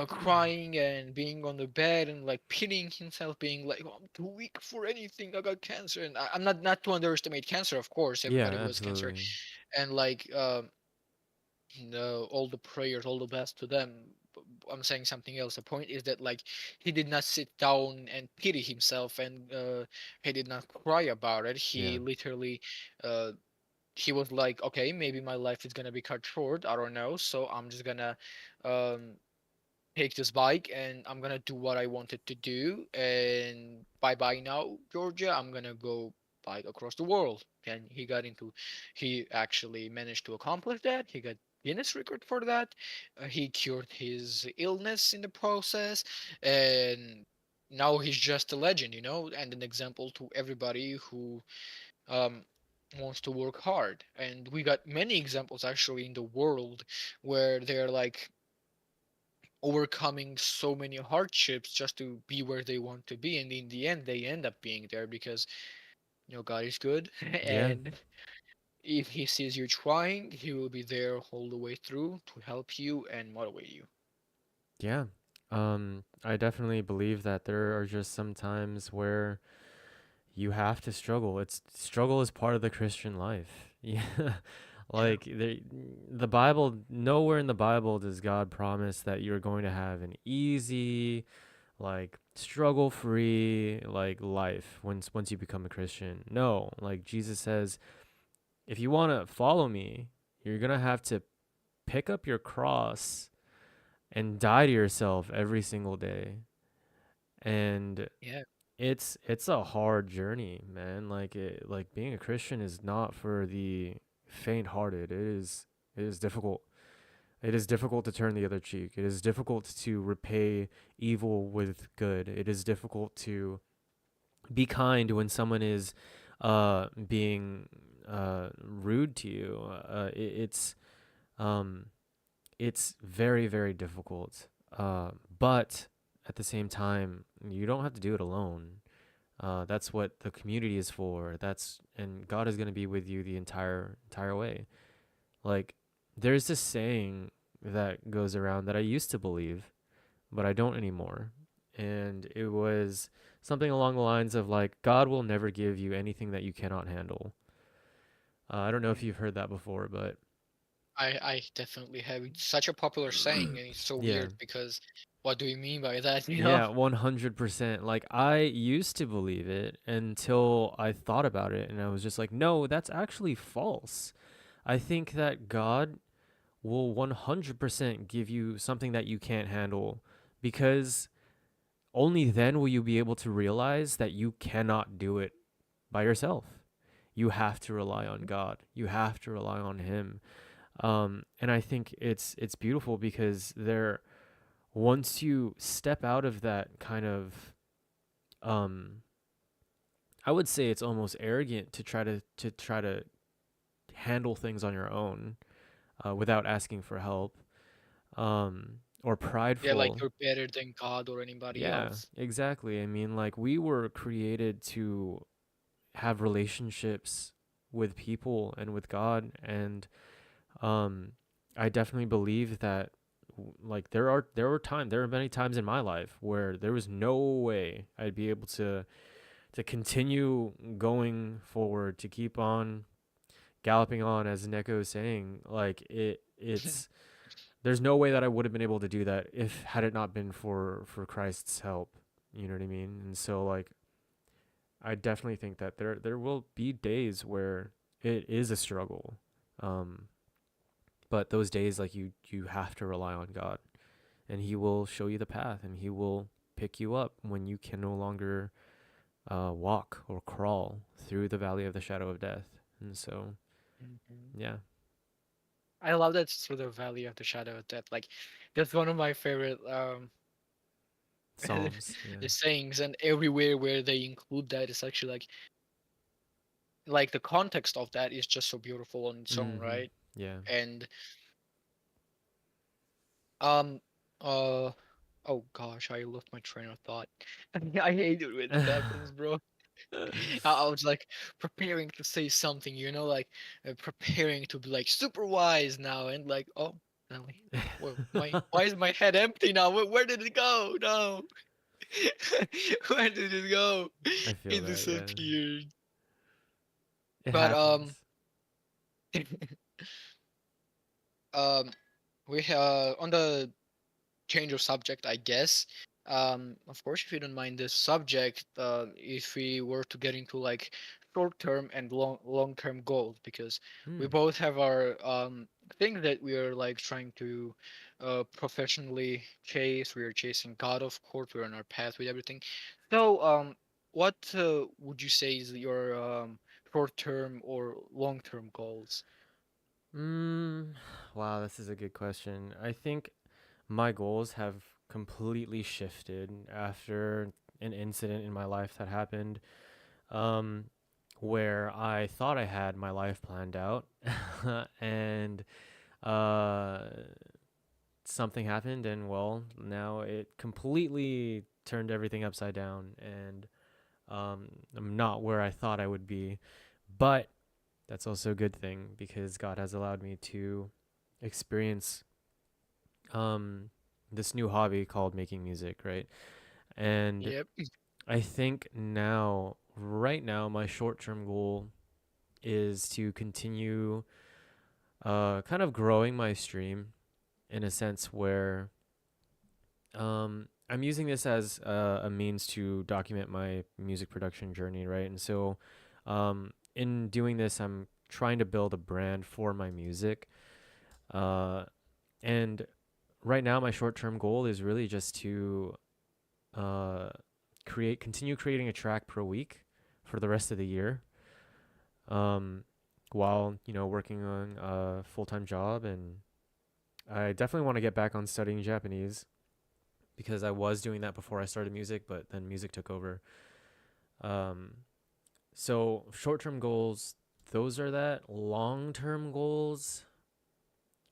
crying and being on the bed and like pitying himself, being like, "Oh, I'm too weak for anything. I got cancer." And I'm not to underestimate cancer, of course. Yeah, Everybody who has cancer, absolutely. and like all the prayers, all the best to them. I'm saying something else. The point is that like he did not sit down and pity himself, and he did not cry about it. Yeah. He literally uh, he was like, okay, maybe my life is gonna be cut short. I don't know, so I'm just gonna um, take this bike and I'm gonna do what I wanted to do. And bye bye now, Georgia. I'm gonna go bike across the world. And he actually managed to accomplish that. He got Guinness record for that. He cured his illness in the process, and now he's just a legend, and an example to everybody who um, wants to work hard. And we got many examples actually in the world where they're like overcoming so many hardships just to be where they want to be, and in the end they end up being there because God is good. Yeah. And if he sees you trying, he will be there all the way through to help you and motivate you. Yeah. I definitely believe that there are just some times where you have to struggle. It's struggle is part of the Christian life. Yeah. Yeah, Like the Bible, nowhere in the Bible does God promise that you're going to have an easy, like struggle-free like life once you become a Christian. No, like Jesus says, if you want to follow me, you're going to have to pick up your cross and die to yourself every single day. And yeah, it's a hard journey, man. Like being a Christian is not for the faint-hearted. It is difficult. It is difficult to turn the other cheek. It is difficult to repay evil with good. It is difficult to be kind when someone is being rude to you. Um, it's very, very difficult. But at the same time, you don't have to do it alone. That's what the community is for. And God is going to be with you the entire way. Like, there's this saying that goes around that I used to believe, but I don't anymore. And it was something along the lines of like, God will never give you anything that you cannot handle. I don't know if you've Mhm. heard that before, but I definitely have. It's such a popular saying, and it's so yeah. weird because what do you mean by that? You know? Yeah, 100%. Like, I used to believe it until I thought about it and I was just like, no, that's actually false. I think that God will 100% give you something that you can't handle because only then will you be able to realize that you cannot do it by yourself. You have to rely on Mhm. God. You have to rely on Him. And I think it's beautiful because once you step out of that kind of um, I would say it's almost arrogant to try to handle things on your own without asking for help, or Yeah, like prideful. you're better than God or anybody Yeah, else. exactly. I mean, like we were created to have relationships with people and with God, and um, I definitely believe that. Like there are many times in my life where there was no way I'd be able to continue going forward, to keep on galloping on, as Neko is saying. Like it's there's no way that I would have been able to do that if had it not been for Christ's help. You know what I mean? And so like I definitely think that there will be days where it is a struggle. Um, but those days like you have to rely on God and he will show you the path and he will pick you up when you can no longer walk or crawl through the valley of the shadow of death. And so, Mhm. yeah, I love that through the valley of the shadow of death. Like that's one of my favorite Psalms. Yeah. sayings, and everywhere where they include that, it's actually like the context of that is just so beautiful on its own, Mm-hmm. right? Yeah. And um uh oh gosh, I lost my train of thought. I hate it when it happens, bro. I was like preparing to say something, like preparing to be like super wise now, and like, oh, really? Well, why is my head empty now? Where did it go? No, where did it go? I feel It that. Yeah. disappeared. It But happens. um, we on the change of subject, I guess. Of course, if you don't mind this subject, if we were to get into like short-term and long-term goals, because we Hmm. both have our thing that we are like trying to professionally chase. We are chasing God, of course. We're on our path with everything. So, what would you say is your short-term or long-term goals? Mm, wow, this is a good question. I think my goals have completely shifted after an incident in my life that happened, um, where I thought I had my life planned out, and uh, something happened, and well, now it completely turned everything upside down, and I'm not where I thought I would be, but that's also a good thing because God has allowed me to experience um, this new hobby called making music, right? And Yep. I think right now, my short term goal is to continue kind of growing my stream in a sense where I'm using this as a means to document my music production journey, right? And so in doing this, I'm trying to build a brand for my music. Uh, and right now, my short term goal is really just to uh, continue creating a track per week for the rest of the year, um, while working on a full time job and I definitely want to get back on studying Japanese because I was doing that before I started music, but then music took over. Um, so short-term goals, those are that. Long-term goals,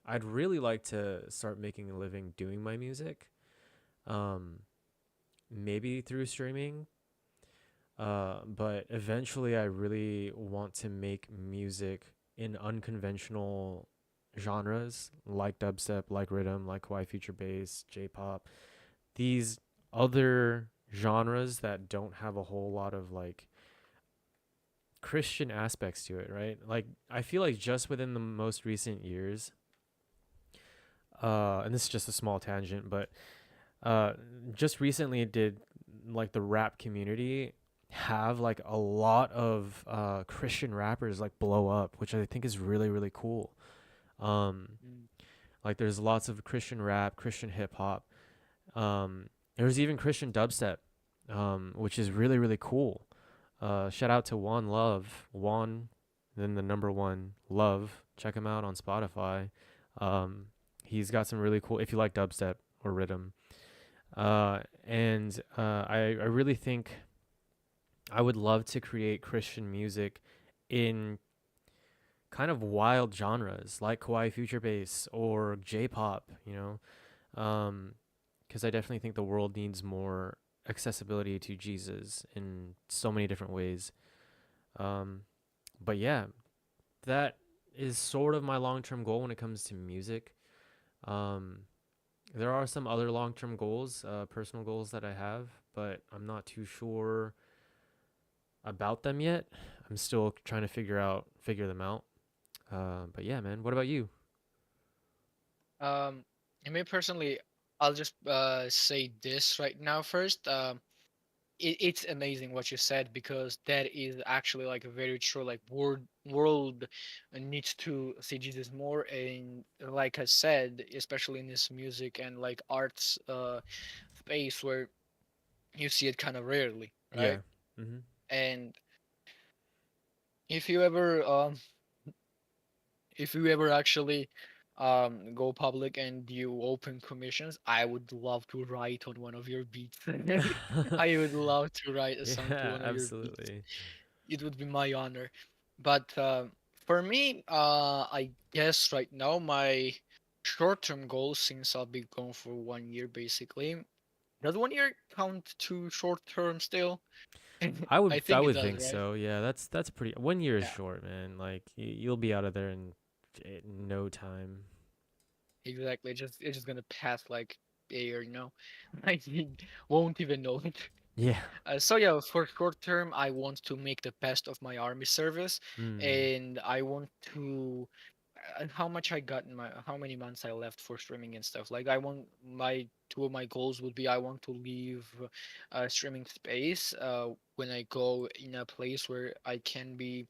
I'd really like to start making a living doing my music. Um, maybe through streaming. But eventually, I really want to make music in unconventional genres like dubstep, like rhythm, like kawaii future bass, J-pop. These other genres that don't have a whole lot of like Christian aspects to it, right? Like I feel like just within the most recent years, and this is just a small tangent, but uh, just recently did like the rap community have like a lot of Christian rappers like blow up, which I think is really really cool. Um, Mm. like there's lots of Christian rap, Christian hip hop. There's even Christian dubstep, which is really really cool. Shout out to One Love, One, then the number one Love. Check him out on Spotify. Um, he's got some really cool. If you like dubstep or rhythm, and I really think I would love to create Christian music in kind of wild genres like kawaii future bass or J-pop. Because I definitely think the world needs more accessibility to Jesus in so many different ways. Um, but yeah, that is sort of my long-term goal when it comes to music. Um, there are some other long-term goals, personal goals that I have, but I'm not too sure about them yet. I'm still trying to figure them out. But yeah, man. What about you? Um, and me personally, I'll just say this right now first. It's amazing what you said because that is actually like a very true like world needs to see Jesus more, and like I said, especially in this music and like arts space where you see it kind of rarely, right? Yeah. Mm-hmm. And if you ever if you ever actually go public and you open commissions, I would love to write on one of your beats. I would love to write a song to Yeah, one of your beats. absolutely. It would be my honor. But for me, I guess right now my short-term goal, since I'll be gone for 1 year basically, does 1 year count to short-term still? I I think it would does, think right? so. Yeah, that's pretty. 1 year is Yeah. short, man. Like you'll be out of there in no time. Exactly. It's just gonna pass like air, I won't even know it. Yeah. So yeah, for short term, I want to make the best of my army service, Mm. and I want to how much I got in my how many months I left for streaming and stuff. Like I want my two of my goals would be I want to leave streaming space when I go in a place where I can be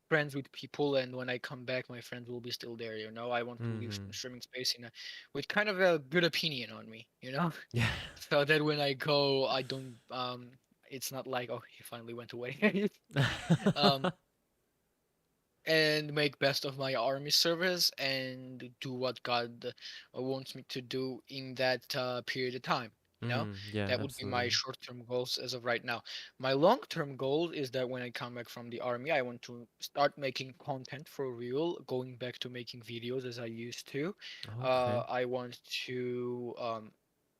friends with people, and when I come back my friends will be still there. I want to leave Mm-hmm. streaming space with kind of a good opinion on me. Yeah. So that when I go I don't it's not like, oh, he finally went away. um and make best of my army service and do what God wants me to do in that period of time. Yeah, That would be my absolutely. short-term goals as of right now. My long-term goal is that when I come back from the army, I want to start making content for real, going back to making videos as I used to. Okay. I want to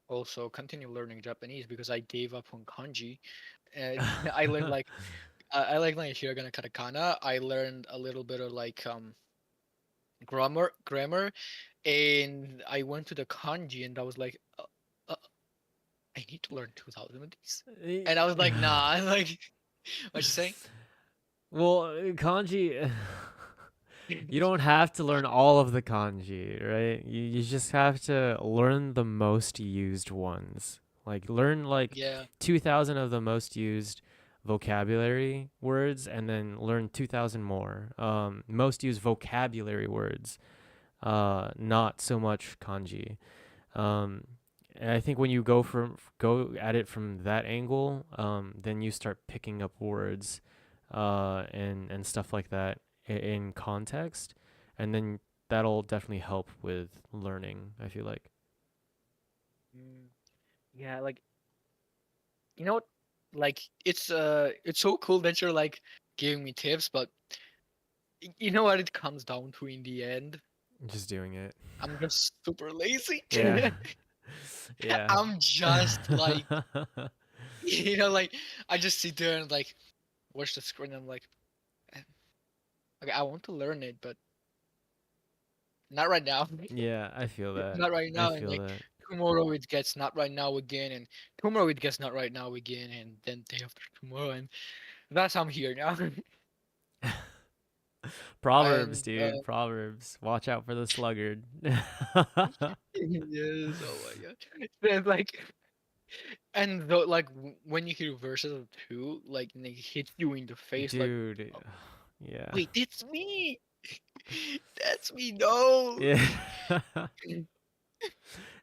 also continue learning Japanese because I gave up on kanji. And I learned like I like hiragana katakana. I learned a little bit of like grammar, and I went to the kanji, and I was like, uh, I need to learn 2,000 of these, and I was like, nah. I'm like, what you saying? Well, kanji. You don't have to learn all of the kanji, right? You just have to learn the most used ones. Like learn like Yeah, 2000 of the most used vocabulary words and then learn 2000 more most used vocabulary words, not so much kanji. Um and I think when you go at it from that angle, then you start picking up words and stuff like that in context, and then that'll definitely help with learning, I feel like. Mm, yeah, like you know what? Like it's so cool that you're like giving me tips, but you know what it comes down to in the end? Just doing it. I'm just super lazy. Yeah. Yeah. I'm just like like I just sit there and like watch the screen. And I'm like, "Eh, okay, I want to learn it, but not right now. Yeah, I feel that. Not right I now." And feel like that. tomorrow it gets not right now again, and tomorrow it gets not right now again, and then day after tomorrow, and that's I'm here now. Proverbs, and dude. Proverbs. Watch out for the sluggard. yes, oh my god. Then like and though like when you hear verses of two, like and they hit you in the face, like Dude. "Oh, Yeah. wait, it's me. That's me. No. Yeah.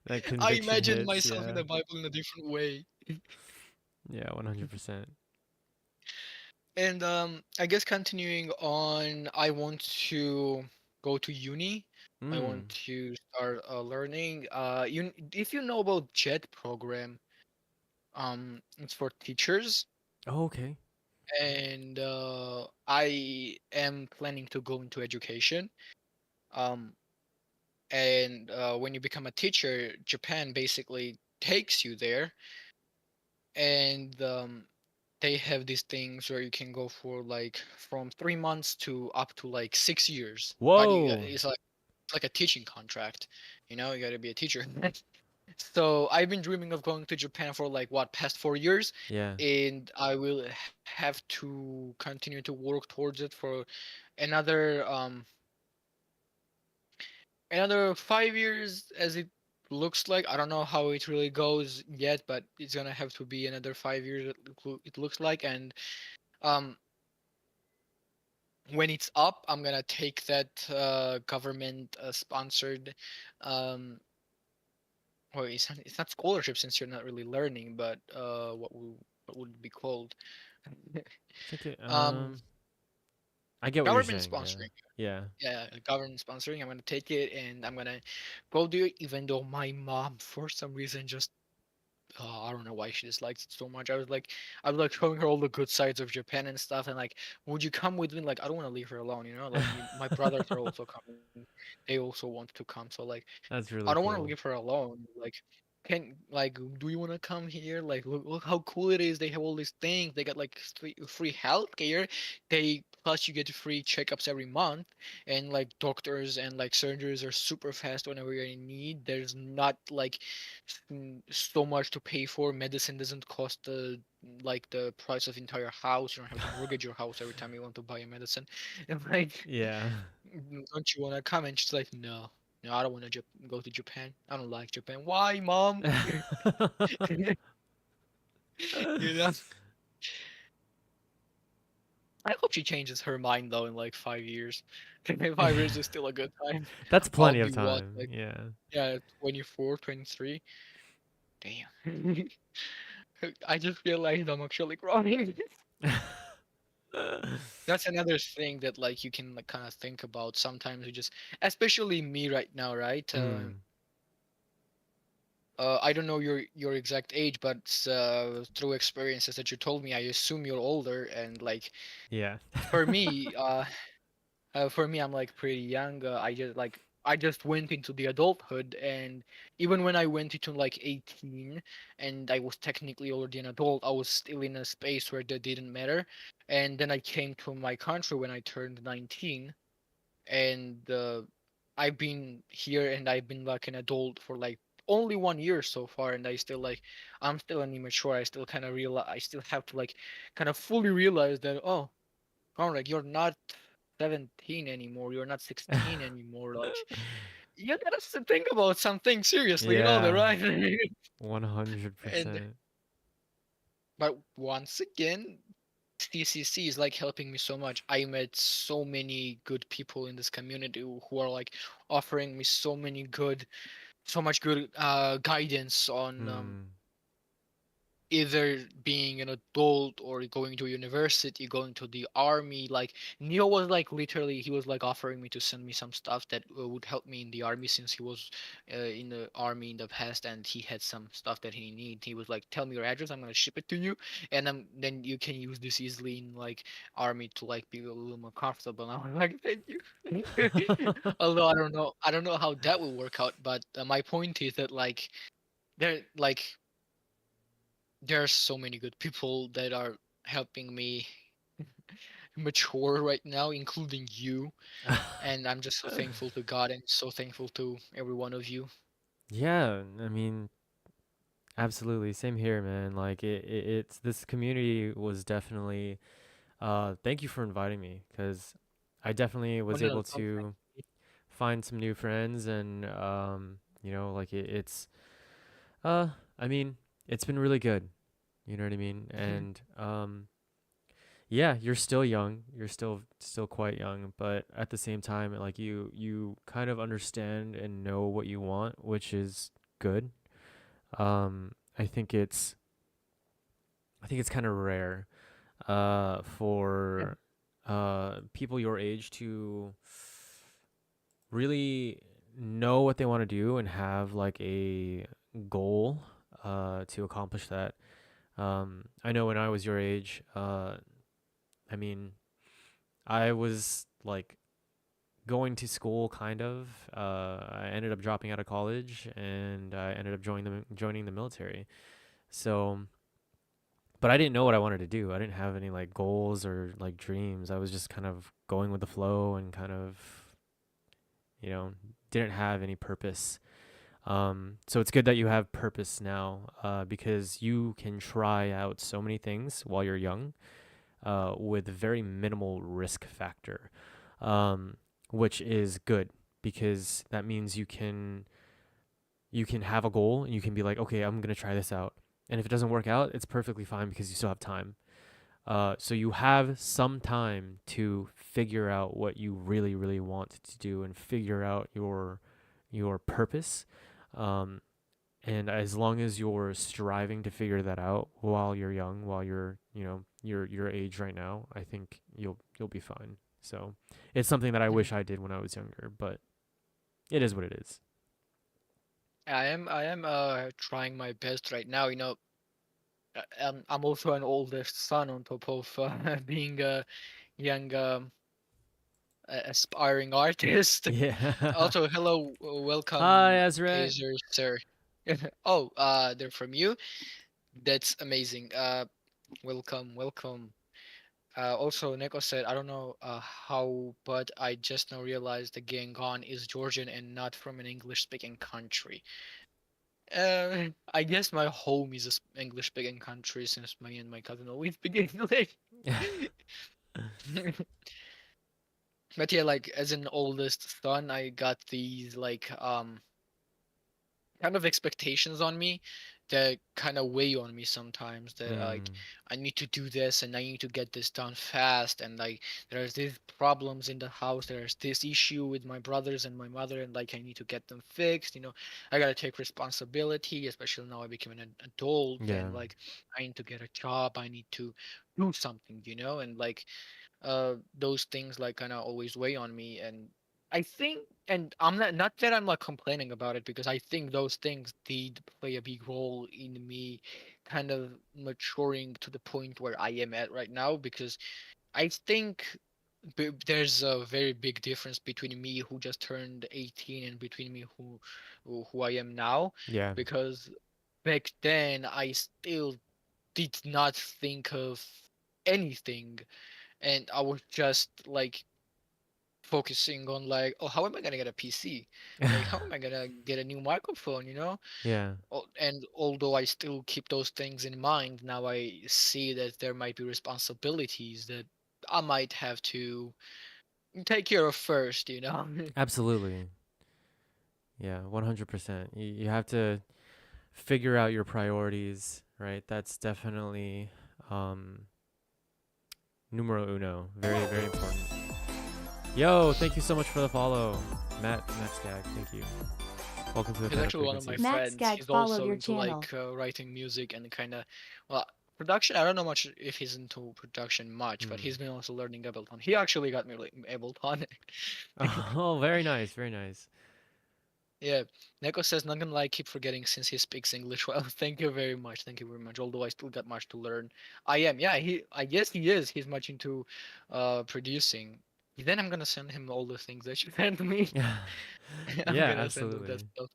That I conviction imagined hits, myself in yeah. the Bible in a different way. Yeah, 100%. And I guess continuing on, I want to go to uni. I want Mm. to start learning. If you know about JET program, it's for teachers, Oh, okay. and I am planning to go into education. Um, and when you become a teacher, Japan basically takes you there, and they have these things where you can go for like from 3 months to up to like 6 years. But Whoa. it's like a teaching contract. You got to be a teacher. So I've been dreaming of going to Japan for like what past 4 years, Yeah. and I will have to continue to work towards it for another another 5 years as it looks like. I don't know how it really goes yet, but it's gonna have to be another 5 years. It looks like, and um when it's up, I'm gonna take that government sponsored um well, it's not scholarship since you're not really learning, but what would it be called? It's like a, um I get what you're Government saying, yeah. sponsoring. Yeah. Yeah, government sponsoring. I'm gonna take it and I'm gonna go do it, even though my mom for some reason just I don't know why she dislikes it so much. I was like showing her all the good sides of Japan and stuff, and like, would you come with me? Like, I don't want to leave her alone, Like, my brothers are also coming; they also want to come. So like, That's I really don't want to cool. leave her alone. Like, do you want to come here? Like, look how cool it is. They have all these things. They got like free healthcare. They plus you get free checkups every month, and like doctors and like surgeries are super fast whenever you're in need. There's not like so much to pay for. Medicine doesn't cost the price of entire house. You don't have to mortgage your house every time you want to buy a medicine. And like, Yeah. don't you want to come? And she's like, no, no, I don't want to go to Japan. I don't like Japan. Why, mom? you know. I hope she changes her mind though in like 5 years. 5 years is still a good time. That's I'll plenty be of what time. like Yeah. yeah 24, 23. Damn. I just realized I'm actually growing. That's another thing that like you can like kind of think about. Sometimes you just, especially me right now, right? Mm. I don't know your exact age, but through experiences that you told me, I assume you're older. And like Yeah. for me, I'm like pretty young. I just went into the adulthood, and even when I went into like 18, and I was technically already an adult, I was still in a space where that didn't matter. And then I came to my country when I turned 19, and I've been here and I've been like an adult for like only 1 year so far, and I'm still an immature. I still kind of realize I still have to like kind of fully realize that, oh, Conrad, you're not 17 anymore. You're not 16 anymore. Like, you gotta think about something seriously. You know that, Yeah. right? and 100%. but once again, TCC is like helping me so much. I met so many good people in this community who are like offering me so much good guidance on Mm. either being an adult or going to university, going to the army. Like Neo was like literally, he was like offering me to send me some stuff that would help me in the army, since he was in the army in the past and he had some stuff that he need. He was like, "Tell me your address, I'm gonna ship it to you, and then you can use this easily in like army to like be a little more comfortable." And I was like, "Thank you." Although I don't know how that will work out, but my point is that like there like there are so many good people that are helping me mature right now, including you. And I'm just so thankful to God and so thankful to every one of you. Yeah, I mean, absolutely. Same here, man. Like it's this community was definitely thank you for inviting me cuz I definitely Oh, was no, no, able don't thank to me. find some new friends and you know, like it's uh I mean, it's been really good. You know what I mean? And yeah, you're still young. You're still quite young, but at the same time like you kind of understand and know what you want, which is good. I think it's kind of rare for people your age to really know what they want to do and have like a goal to accomplish that. I know when I was your age, I mean, I was like going to school kind of. I ended up dropping out of college and I ended up joining the military. So, but I didn't know what I wanted to do. I didn't have any like goals or like dreams. I was just kind of going with the flow and kind of, you know, didn't have any purpose. So it's good that you have purpose now, because you can try out so many things while you're young, with very minimal risk factor, um, which is good because that means you can have a goal and you can be like, okay, I'm gonna try this out, and if it doesn't work out, it's perfectly fine because you still have time. So you have some time to figure out what you really, really want to do and figure out your purpose. Um, and as long as you're striving to figure that out while you're young, while you're your age right now, I think you'll be fine. So it's something that I wish I did when I was younger, but it is what it is. I am trying my best right now. I'm also an oldest son on top of being a young aspiring artist. Yeah. Also, hello, Hi, welcome, Ezra. Kaiser, sir. Oh, they're from you. That's amazing. Welcome, welcome. Also, Neko said, I don't know how, but I just now realized the Gangon is Georgian and not from an English-speaking country. I guess my home is a English-speaking country since me and my cousin always speak English. But yeah, like as an oldest son, I got these like kind of expectations on me that kind of weigh on me sometimes, that like Mm, I need to do this and I need to get this done fast, and like there's these problems in the house, there's this issue with my brothers and my mother, and like I need to get them fixed, I gotta take responsibility, especially now I became an adult, yeah. and like I need to get a job, I need to do something, and like those things like kind of always weigh on me. And I think, and I'm not that I'm like complaining about it, because I think those things did play a big role in me kind of maturing to the point where I am at right now, because I think there's a very big difference between me who just turned 18 and between me who I am now, Yeah. because back then I still did not think of anything, and I was just like focusing on like, oh, how am I gonna get a PC? Like, how am I gonna get a new microphone? Yeah. And although I still keep those things in mind, now I see that there might be responsibilities that I might have to take care of first. Absolutely. Yeah, 100%. You have to figure out your priorities, right? That's definitely um numero uno. Very, very important. Yo, thank you so much for the follow. Matt Skag, thank you. Welcome to the He's Phantom actually one of my Frequency. Max friends. Gag He's followed also your into channel. like writing music and kind of, well, production. I don't know much if he's into production much, but Hmm. he's been also learning Ableton. He actually got me like Ableton. Oh, very nice, very nice. Yeah, Neko says, not gonna lie, keep forgetting since he speaks English well. Thank you very much. Thank you very much. Although I still got much to learn. I am. Yeah, I guess he is. He's much into producing. Then I'm gonna send him all the things that you sent me. I'm Yeah, gonna send him that absolutely. stuff.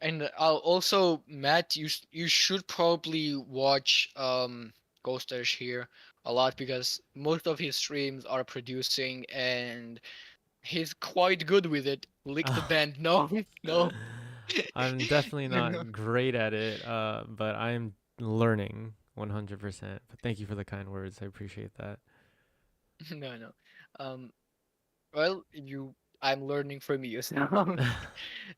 And I'll also, Matt, you should probably watch Ghostish here a lot because most of his streams are producing and he's quite good with it. Lick the band. No, no. I'm definitely No, not great at it, but I'm learning 100%. But thank you for the kind words. I appreciate that. no, no. Um, well, I'm learning from you, so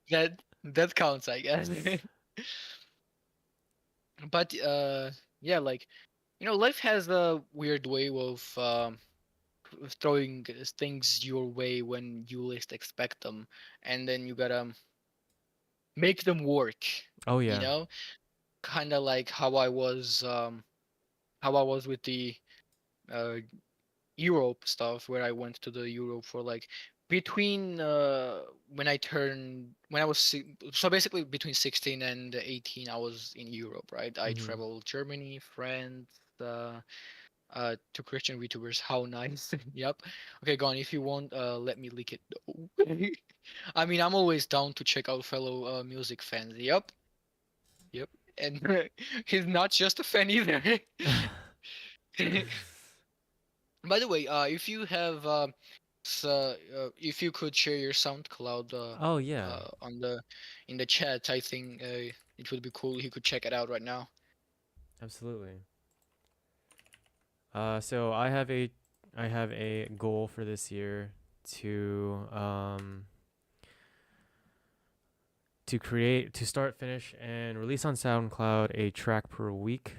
that counts, I guess. But yeah, like life has a weird way of throwing things your way when you least expect them, and then you gotta make them work. Oh You yeah. know, kind of like how I was with the uh, Europe stuff, where I went to the Europe for like between when I was so basically between 16 and 18 I was in Europe, right? I Hmm. traveled Germany, France, to Christian VTubers. How nice. Yep. Okay, go on. If you want, let me leak it. I mean, I'm always down to check out fellow music fans. Yep. Yep. And he's not just a fan either. By the way, if you have, if you could share your SoundCloud Oh yeah, on the in the chat, I think it would be cool. He could check it out right now. absolutely. So I have a goal for this year to to start, finish, and release on SoundCloud a track per week.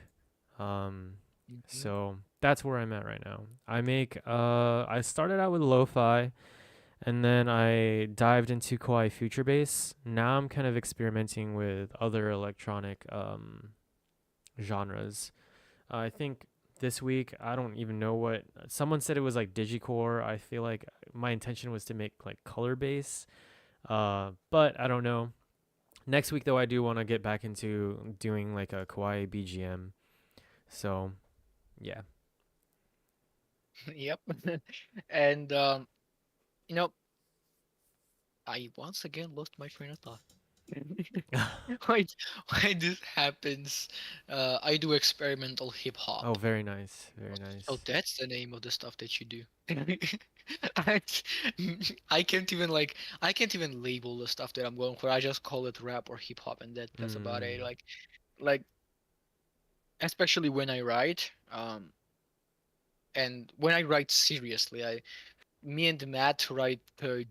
Um, Mhm. so that's where I'm at right now. I started out with lo-fi, and then I dived into Kawaii Future Bass. Now I'm kind of experimenting with other electronic genres. I think this week I don't even know what someone said, it was like digicore. I feel like my intention was to make like color bass, but I don't know. Next week though, I do want to get back into doing like a Kawaii BGM. So yeah. Yep. And you know, I once again lost my train of thought. why why this happens? I do experimental hip Oh, hop. very nice, very So nice. that's the name of the stuff that you do. I, I can't even label the stuff that I'm going for. I just call it rap or hip hop, and that's about it. Mm. Like especially when I write, and when I write seriously, me and Matt write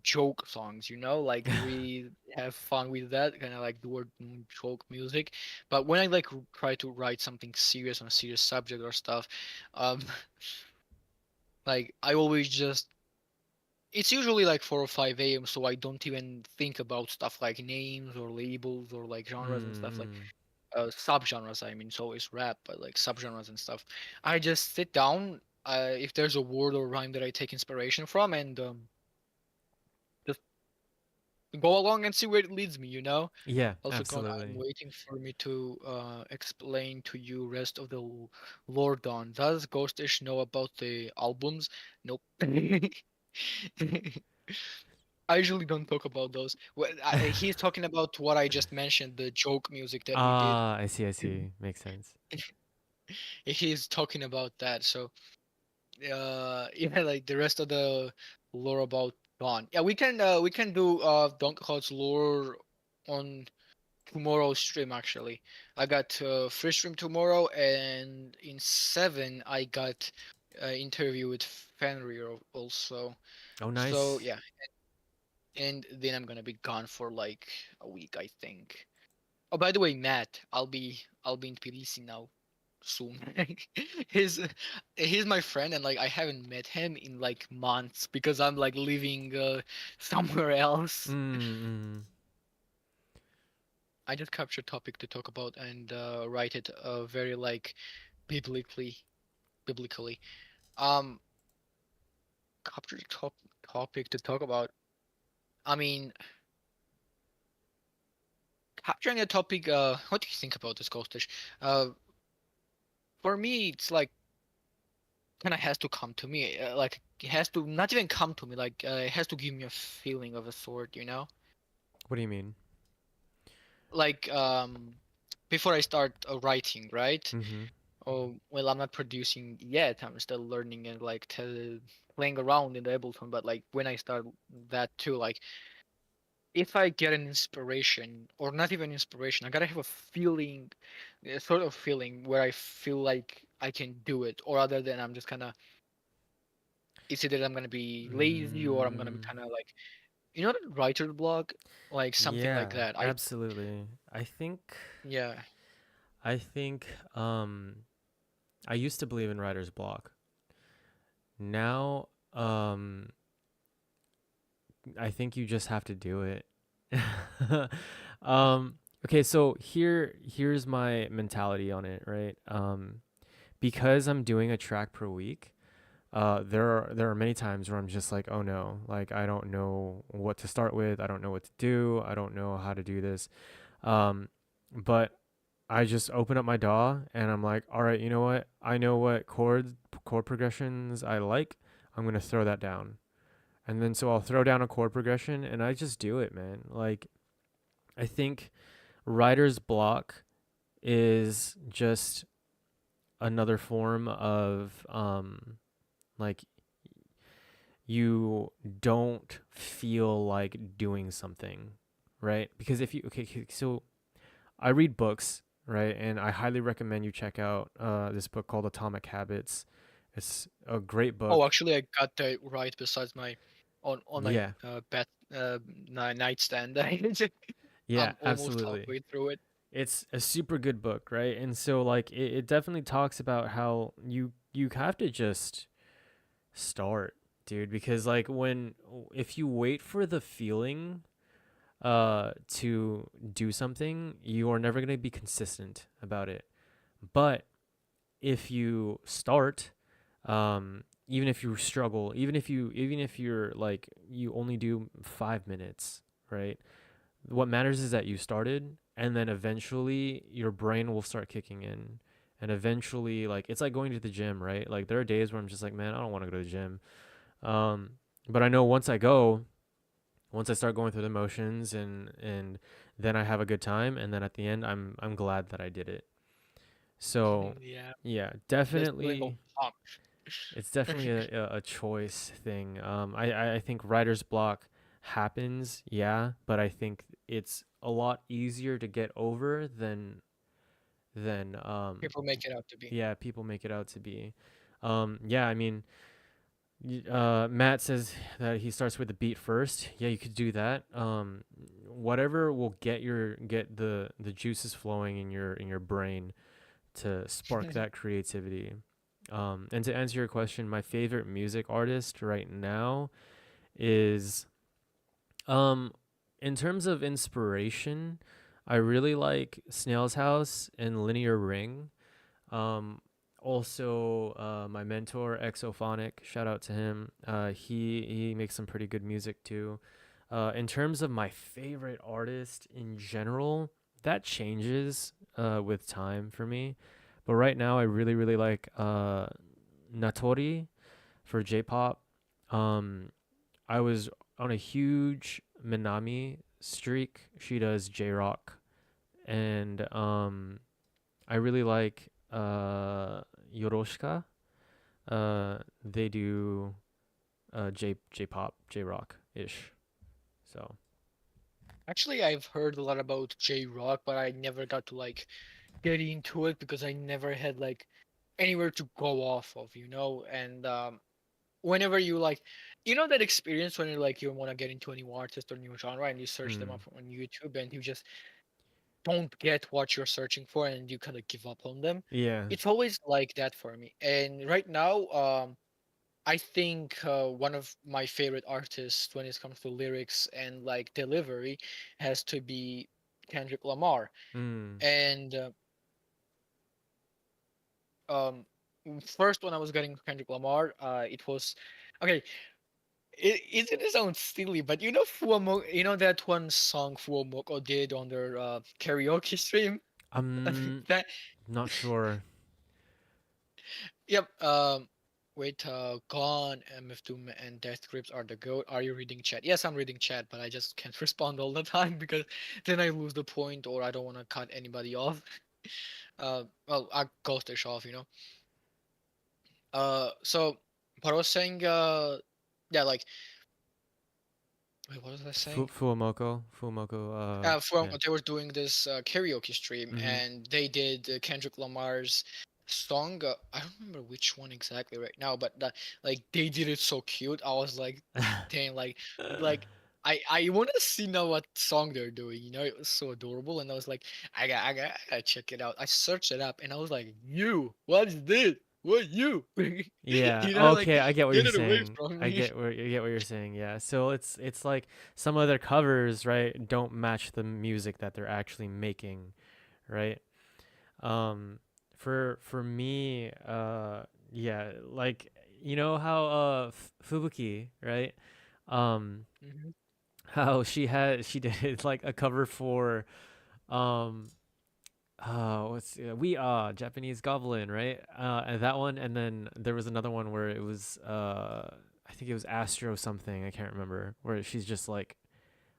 joke songs. Like we have fun with that, kind of like the word joke music. But when I try to write something serious on a serious subject or stuff, um, like I always just it's usually like 4 or 5 a.m. So I don't even think about stuff like names or labels or like genres and stuff like Mm. subgenres. I mean, so it's rap, but like subgenres and stuff. I just sit down. If there's a word or rhyme that I take inspiration from, and just go along and see where it leads me. Yeah, Also, God, I'm absolutely. waiting for me to explain to you rest of the lore. Dawn. Does Ghostish know about the albums? Nope. I usually don't talk about those. He's talking about what I just mentioned, the joke music that we did. Ah, I see, I see. Makes sense. He's talking about that. So, yeah, like the rest of the lore about Dawn. Yeah, we can do Donkey Kong's lore on tomorrow's stream actually. I got free stream tomorrow, and in 7 I got interview with Fenrir also. Oh, So nice. yeah, and then I'm gonna be gone for like a week, I think. Oh, by the way, Matt, I'll be in Tbilisi now. soon. he's he's my friend, and like I haven't met him in like months because I'm like living somewhere else. Mm. I just capture topic to talk about and write it very like biblically biblically. Um, capture topic to talk about. I mean, capturing a topic. What do you think about this, Ghostish? Uh, for me, it's like kind of has to come to me. Like it has to not even come to me. Like it has to give me a feeling of a sort. You know, What do you mean? like before I start writing, right? Mm-hmm. Oh, well, I'm not producing yet. I'm still learning and like playing around in the Ableton. But like when I start that too, like if I get an inspiration or not even inspiration, I gotta have a feeling, a sort of feeling where I feel like I can do it, or other than I'm just kind of it's either I'm gonna be lazy or I'm gonna be Mm. kind of like the writer's block, like something like Yeah, that. absolutely. Yeah. I think I used to believe in writer's block. Now I think you just have to do it. um okay, so here's my mentality on it, right? Because I'm doing a track per week, there are many times where I'm just like, oh no, like I don't know what to start with, I don't know what to do, I don't know how to do this. But I just open up my DAW and I'm like, all right, you know what? I know what chord progressions I like. I'm gonna throw that down, and then so I'll throw down a chord progression and I just do it, man. Like I think writer's block is just another form of like you don't feel like doing something, right? Because if you okay, so I read books, right? And I highly recommend you check out this book called Atomic Habits. It's a great Oh, book. actually, I got that right besides my on my Yeah. bed nightstand. Yeah, I'm almost absolutely. halfway through it. It's a super good book, right? And so like it definitely talks about how you have to just start, dude, because like when if you wait for the feeling to do something, you are never going to be consistent about it. But if you start, even if you struggle, even if you're like you only do 5 minutes, right? What matters is that you started, and then eventually your brain will start kicking in, and eventually like it's like going to the gym, right? Like there are days where I'm just like, man, I don't want to go to the gym, um, but I know once I start going through the motions and then I have a good time, and then at the end I'm glad that I did it. So Yeah, yeah, this feeling of definitely pump. it's definitely a choice thing. I think writer's block happens, yeah, but I think it's a lot easier to get over than People make it out to be. yeah, people make it out to be. Yeah, I mean, Matt says that he starts with the beat first. Yeah, you could do that. Whatever will get the juices flowing in your brain to spark that creativity. And to answer your question, my favorite music artist right now is um in terms of inspiration, I really like Snail's House and Linear Ring. Um Also my mentor Exophonic, shout out to him. He makes some pretty good music too. In terms of my favorite artist in general, that changes with time for me. But right now, I really like Natori for J-pop. Um, I was on a huge Minami streak. She does J-rock, and I really like Yoroshika. They do J-pop, J-rock ish. So Actually, I've heard a lot about J Rock, but I never got to like get into it because I never had like anywhere to go off of, And whenever you like, that experience when you want to get into a new artist or new genre and you search them mm, up on YouTube and you just don't get what you're searching for and you kind of give up on them. Yeah. It's always like that for me. And right now, I think one of my favorite artists when it comes to lyrics and like delivery has to be Kendrick Lamar. Mm. And um, first when I was getting Kendrick Lamar, it was okay. It it sounds silly, but you know you know that one song Fuomoko did on their karaoke stream. I'm That not sure. yep. Wait. Gone, MF2 and Death Grips are the goat. Are you reading chat? Yes, I'm reading chat, but I just can't respond all the time because then I lose the point or I don't want to cut anybody off. Well, I ghostish off, you know. So, but I was saying, yeah, like, wait, what was I saying? Fuomoko, From yeah. they were doing this karaoke stream, Mhm. and they did Kendrick Lamar's song. I don't remember which one exactly right now, but like they did it so cute. I was like, dang, like I want to see now what song they're doing. You know, it was so adorable, and I was like, I gotta check it out. I searched it up, and I was like, you, what is this? What you? Yeah. You know, like Okay, I get what get you're it away saying. from I me. get where you get what you're saying. Yeah. So it's like some of their covers, right, don't match the music that they're actually making, right? Um for me, yeah, like you know how Fubuki, right? Um Mhm. how she did like a cover for um what's we are Japanese Goblin, right? And that one, and then there was another one where it was I think it was Astro something, I can't remember, where she's just like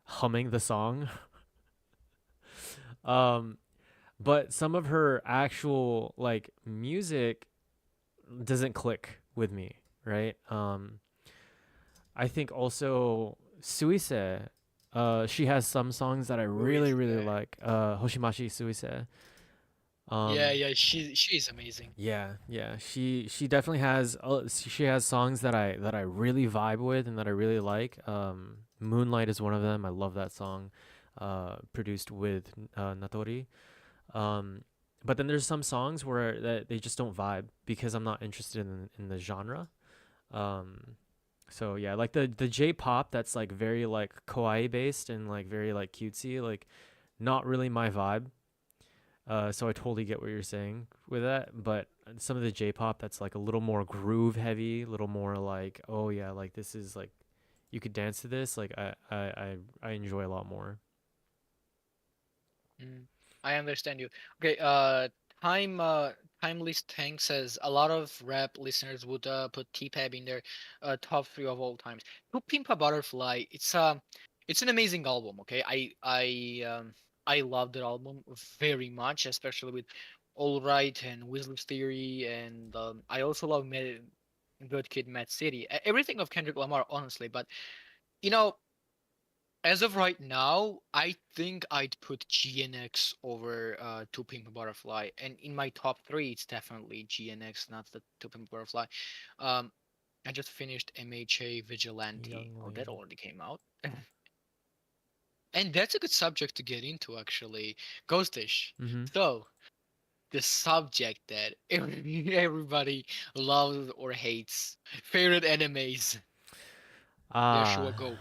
humming the song. um but some of her actual like music doesn't click with me, right? I think also Suise, she has some songs that I really Luis, really like. Hoshimashi Suise. yeah, Um, yeah, she's amazing. yeah, yeah. She definitely has she has songs that I really vibe with and that I really like. Moonlight is one of them. I love that song. Produced with Natori. Um, but then there's some songs where that they just don't vibe because I'm not interested in the genre. Um, so yeah, like the J-pop that's like very like kawaii based and like very like cutesy, like not really my vibe. So I totally get what you're saying with that, but some of the J-pop that's like a little more groove heavy, a little more like, oh yeah, like this is like you could dance to this. Like I enjoy a lot more. Mm, I understand you. Okay, time Timeless Tank says a lot of rap listeners would put T-Pab in their top three of all times. To Pimp a Butterfly, it's an amazing album. Okay, I love that album very much, especially with All Right and Weasley's Theory, and I also love Good Kid, Mad City, everything of Kendrick Lamar, honestly. But you know, as of right now, I think I'd put GNX over To Pimp a Butterfly, and in my top three, it's definitely GNX, not the To Pimp a Butterfly. Um, I just finished MHA Vigilante. Oh, that Youngling. already came out, and that's a good subject to get into, actually. Ghostish. Mm-hmm. So the subject that everybody loves or hates, favorite animes. There, Ah. sure go.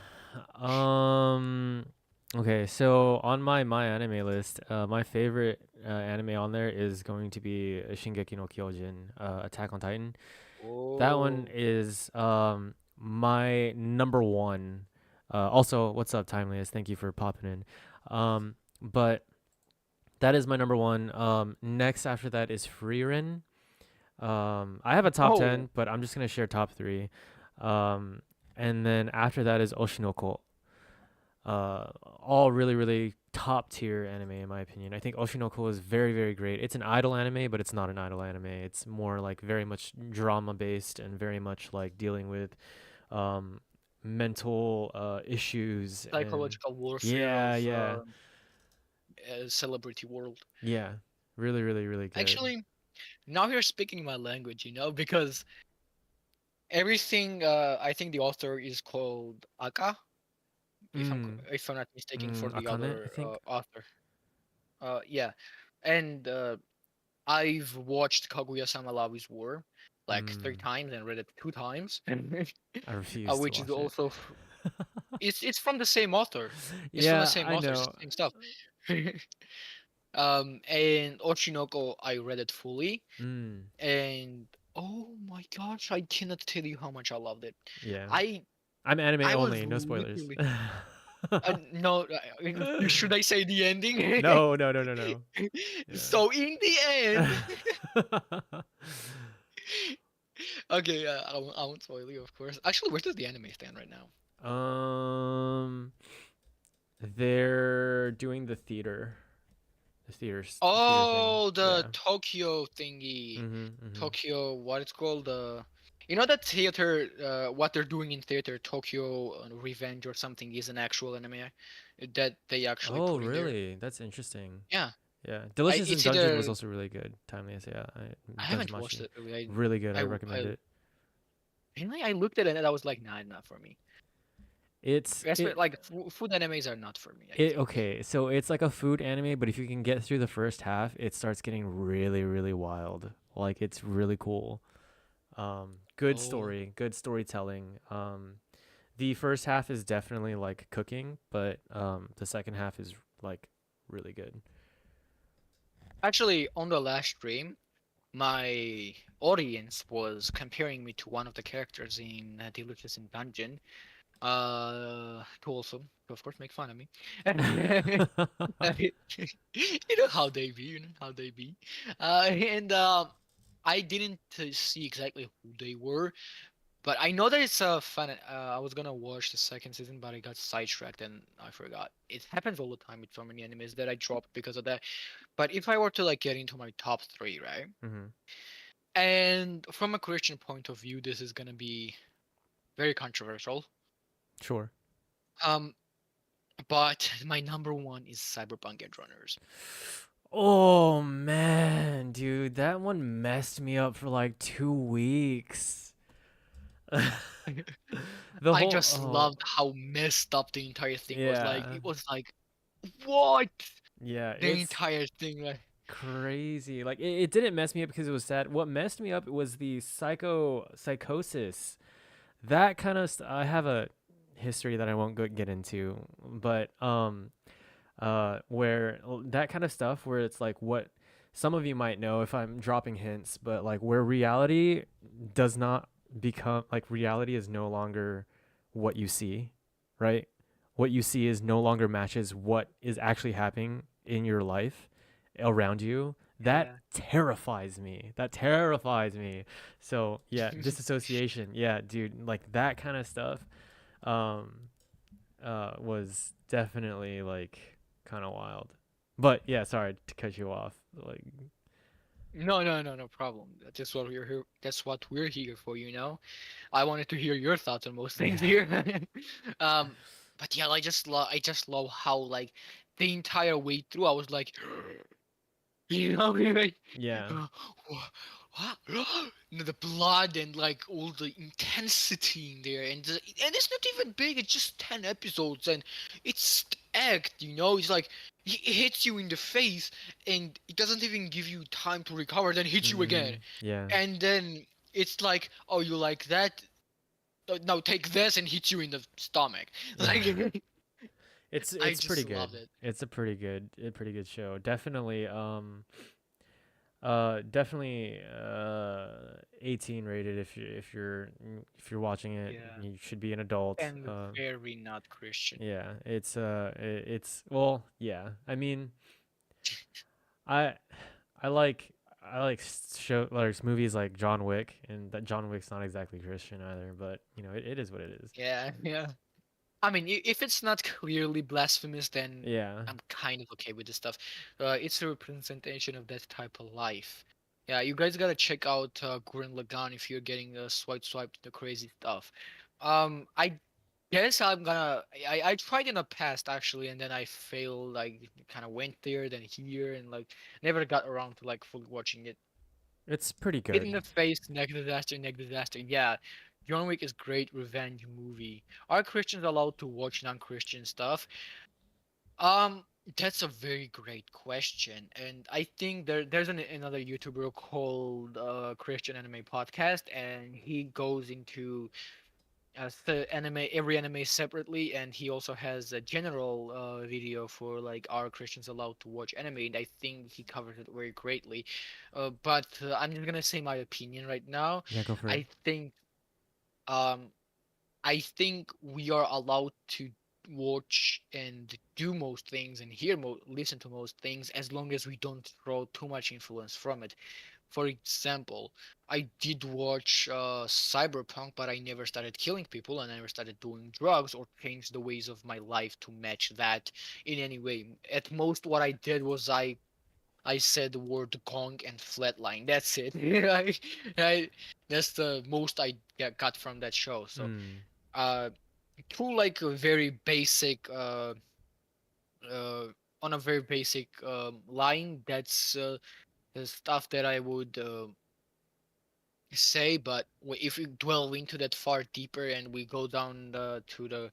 Um. Okay, so on my anime list, my favorite anime on there is going to be Shingeki no Kyojin, Attack on Titan. That one Oh. is my number one. Also, what's up, Timeless? Thank you for popping in. But that is my number one. Next after that is Freerin. I have a top Oh. 10, but I'm just gonna share top three. Um, and then after that is Oshinoko. All really, really top tier anime in my opinion. I think Oshinoko is very, very great. It's an idol anime, but it's not an idol anime. It's more like very much drama based and very much like dealing with um, mental issues and Psychological warfare yeah, of yeah, celebrity world. yeah. Really, really, really good. Actually, now you're speaking my language, you know, because everything. I think the author is called Aka, Mm, if I'm not mistaken, for the Akane, I other think. author. Yeah, and I've watched Kaguya-sama Love is War like three Mm, times and read it two times, I refuse to which is watch it. also it's from the same author. It's from the Yeah, same I author. It's know. the same stuff. And Oshinoko, I read it fully, Mm, and oh my gosh, I cannot tell you how much I loved it. yeah. I I'm anime I was only, no spoilers. literally no. Should I say the ending? No, no, no, no, no. So in the end, Yeah. okay, I won't spoil you, of course. Actually, where does the anime stand right now? um, they're doing the theater thing. Oh, the Yeah. Tokyo thingy. Mhm. Mhm. Tokyo, what it's called? You know that theater, what they're doing in theater, Tokyo Revenge or something is an actual anime that they actually Oh, put in there. really? That's interesting. Yeah, Yeah. Delicious in it's Dungeon was either also really good. Timely as yeah. I haven't watched Danzamashi. it really. Really good. I I recommend it. Mainly I looked at it and I was like, nah, not for me. It's That's it like food animes are not for me, I it think. okay. So it's like a food anime, but if you can get through the first half, it starts getting really, really wild. Like it's really cool. Good Oh, story, good storytelling. The first half is definitely like cooking, but the second half is like really good. actually, on the last stream, my audience was comparing me to one of the characters in Delicious in Dungeon, to also, to of course, make fun of me. You know how they be, you know how they be. And I didn't see exactly who they were, but I know that it's a fun. I was gonna watch the second season, but I got sidetracked and I forgot. It happens all the time with so many animes that I drop because of that. But if I were to like get into my top three, right? Hmm. And from a Christian point of view, this is gonna be very controversial. Sure. Um, but my number one is Cyberpunk Edge Runners. Oh man, dude, that one messed me up for like 2 weeks. The I whole just loved how messed up the entire thing was. Like yeah, it was like what yeah, the it's entire thing. Like crazy. Like it didn't mess me up because it was sad. What messed me up was the psychosis. That kind of I have a history that I won't get into, but where that kind of stuff where it's like what some of you might know if I'm dropping hints, but like where reality does not become like reality is no longer what you see, right? What you see is no longer matches what is actually happening in your life around you. That yeah. terrifies me. That terrifies me. So yeah, disassociation. Yeah, dude, like that kind of stuff. Um, was definitely like kind of wild. But yeah, sorry to cut you off. Like, No, no, no, no problem. That's just what we're here. That's what we're here for, you know. I wanted to hear your thoughts on most things yeah, here. um, but yeah, I just love how like the entire way through, I was like, you know, like, yeah, what? The blood and like all the intensity in there, and it's not even big. It's just 10 episodes, and it's act. You know, it's like it hits you in the face, and it doesn't even give you time to recover. Then hits you again, yeah, and then it's like, oh, you like that? Now take this and hit you in the stomach. yeah. Like I It's pretty just good. love it. It's a pretty good show. Definitely definitely 18 rated if you're watching it. Yeah, You should be an adult. and very not Christian. Yeah, it's well, yeah. I mean, I I like I like show like movies like John Wick, and that John Wick's not exactly Christian either, but you know it is what it is. Yeah, yeah. I mean, if it's not clearly blasphemous, then Yeah, I'm kind of okay with this stuff. It's a representation of that type of life. Yeah, you guys gotta check out Gurren Lagann if you're getting swiped the crazy stuff. I guess I'm gonna. I tried in the past actually, and then I failed. Like, kind of went there, then here, and like never got around to like fully watching it. it's pretty Hit in good. the face, neck disaster, neck disaster. Yeah, John Wick is great revenge movie. Are Christians allowed to watch non-Christian stuff? Um, That's a very great question, and I think there's another YouTuber called Christian Anime Podcast, and he goes into the anime every anime separately, and he also has a general video for like are Christians allowed to watch anime, and I think he covers it very greatly. But I'm just gonna say my opinion right now. Yeah, go for it. I think um I think we are allowed to watch and do most things and listen to most things as long as we don't throw too much influence from it. For example, I did watch Cyberpunk, but I never started killing people and I never started doing drugs or changed the ways of my life to match that in any way. At most, what I did was I said the word gong and flatline. That's it. I, that's the most I got from that show. So, Mm. uh, through like a very basic uh, on a very basic line, that's the stuff that I would say. But if we dwell into that far deeper and we go down to the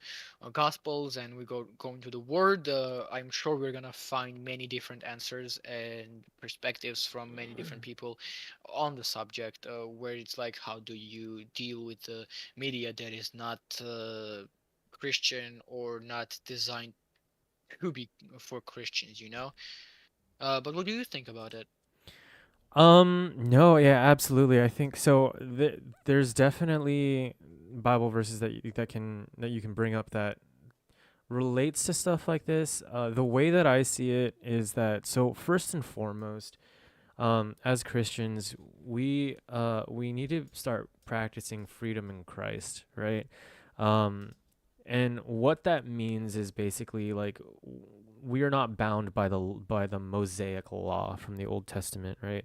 gospels and we go into the word, I'm sure we're gonna find many different answers and perspectives from many different people on the subject, where it's like how do you deal with the media that is not Christian or not designed to be for Christians, you know. But what do you think about it? No, yeah, absolutely. I think so. There's definitely Bible verses that you can bring up that relates to stuff like this. The way that I see it is that, so first and foremost, as Christians, we need to start practicing freedom in Christ, right? Um, and what that means is basically like we are not bound by the Mosaic law from the Old Testament, right?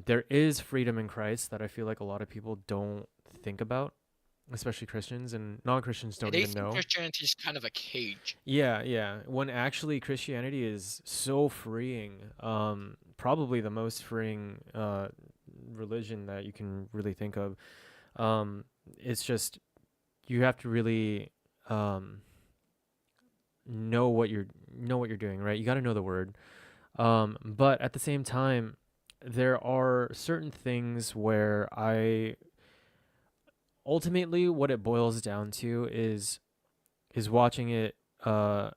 There is freedom in Christ that I feel like a lot of people don't think about, especially Christians, and non-Christians Yeah, don't they even think know. Christianity is kind of a cage. Yeah, yeah. When actually Christianity is so freeing, probably the most freeing religion that you can really think of. Um, it's just you have to really um, know what you're doing, right? You got to know the word. But at the same time, there are certain things where I ultimately what it boils down to is watching it a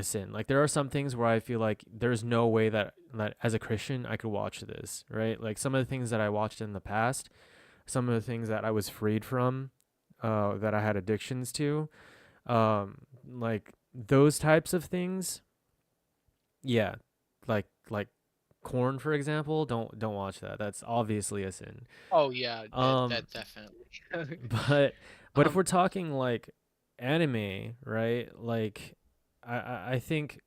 sin. Like there are some things where I feel like there's no way that as a Christian I could watch this, right? Like some of the things that I watched in the past, some of the things that I was freed from, that I had addictions to, like those types of things. Yeah, like corn, for example. Don't watch that. That's obviously a sin. Oh yeah, that Um, that definitely. but but if um, we're talking like anime, right? Like I think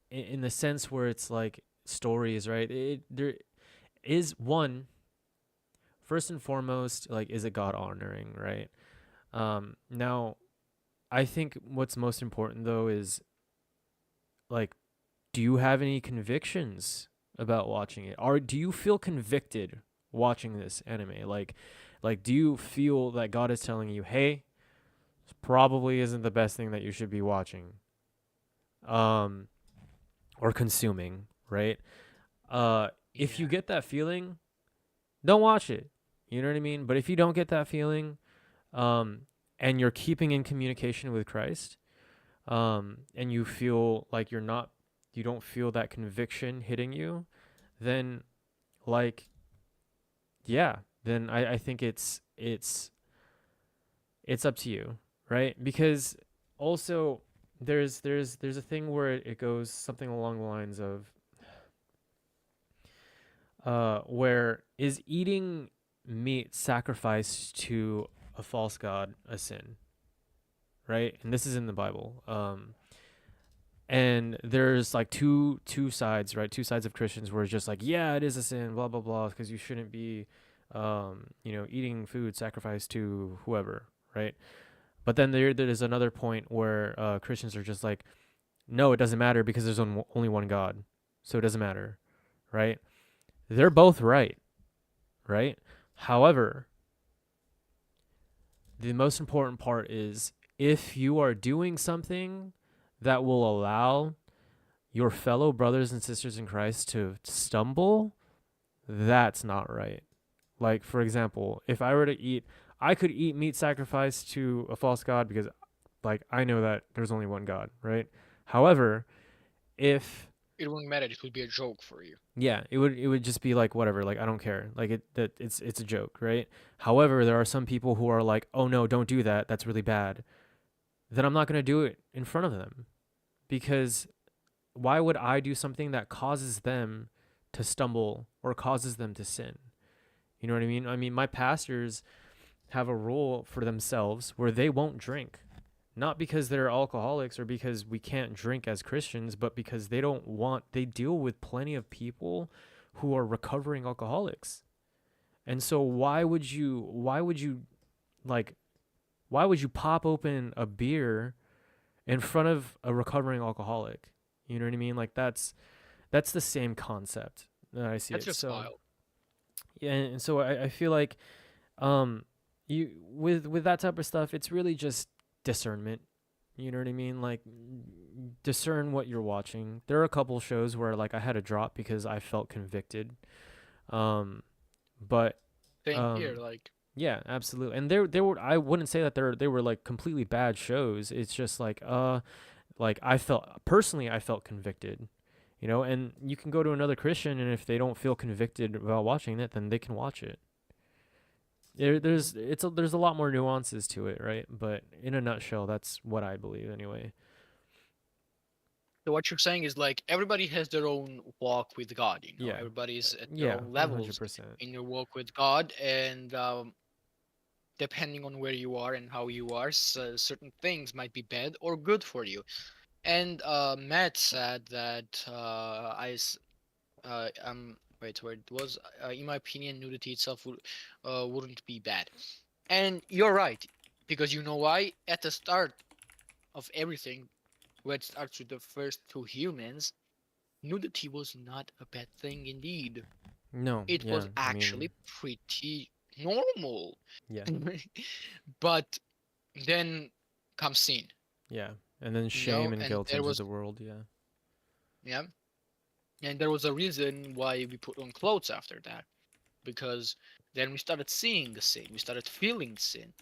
in the sense where it's like stories, right? There is one first and foremost like is it God honoring, right? Now I think what's most important though is like do you have any convictions about watching it? Or do you feel convicted watching this anime? Like do you feel that God is telling you, "Hey, this probably isn't the best thing that you should be watching um or consuming," right? Uh if you yeah. get that feeling, don't watch it. You know what I mean? But if you don't get that feeling, um and you're keeping in communication with Christ, and you feel like you don't feel that conviction hitting you, then like yeah, then I think it's up to you, right? Because also there's a thing where it goes something along the lines of where is eating meat sacrificed to a false god a sin, right? And this is in the Bible. And there's like two sides, right? Two sides of Christians where it's just like, yeah, it is a sin, blah blah blah, because you shouldn't be eating food sacrificed to whoever, right? But then there's another point where Christians are just like, no, it doesn't matter because there's only one God, so it doesn't matter, right? They're both right, right? However, the most important part is if you are doing something that will allow your fellow brothers and sisters in Christ to stumble, that's not right. Like, for example, if I were to eat, I could eat meat sacrificed to a false god because, like, I know that there's only one God, right? However, if It wouldn't matter. It would be a joke for you. yeah, it would just be like whatever, like I don't care, like it's a joke, right? However, there are some people who are like, oh no, don't do that, that's really bad. Then I'm not gonna do it in front of them because why would I do something that causes them to stumble or causes them to sin? You know what I mean? I mean, my pastors have a rule for themselves where they won't drink. Not because they're alcoholics or because we can't drink as Christians, but because they don't want, they deal with plenty of people who are recovering alcoholics. And so like, why would you pop open a beer in front of a recovering alcoholic? You know what I mean? Like that's the same concept that I see That's it. your So style. yeah, and so I feel like um you with that type of stuff, it's really just discernment. You know what I mean? Like discern what you're watching. There are a couple shows where like I had a drop because I felt convicted. Um but Same here. um Like, yeah, absolutely. And there were, I wouldn't say that they were like completely bad shows. It's just like I felt personally I felt convicted. You know, and you can go to another Christian and if they don't feel convicted about watching it, then they can watch it. mhm. There's a lot more nuances to it, right? But in a nutshell, that's what I believe anyway. So what you're saying is like everybody has their own walk with God. Yeah. Everybody's at their Yeah, own levels 100%. in their walk with God, and depending on where you are and how you are, so certain things might be bad or good for you. And Matt said that wait, where it was, in my opinion, nudity itself wouldn't be bad. And you're right, because you know why? At the start of everything, where it starts with the first two humans, nudity was not a bad thing indeed. No, It was yeah, I mean, actually pretty normal. yeah, But then comes sin, yeah. And then shame and and guilt there entered was, the world, yeah. yeah, and there was a reason why we put on clothes after that, because then we started seeing the sin, we started feeling sin,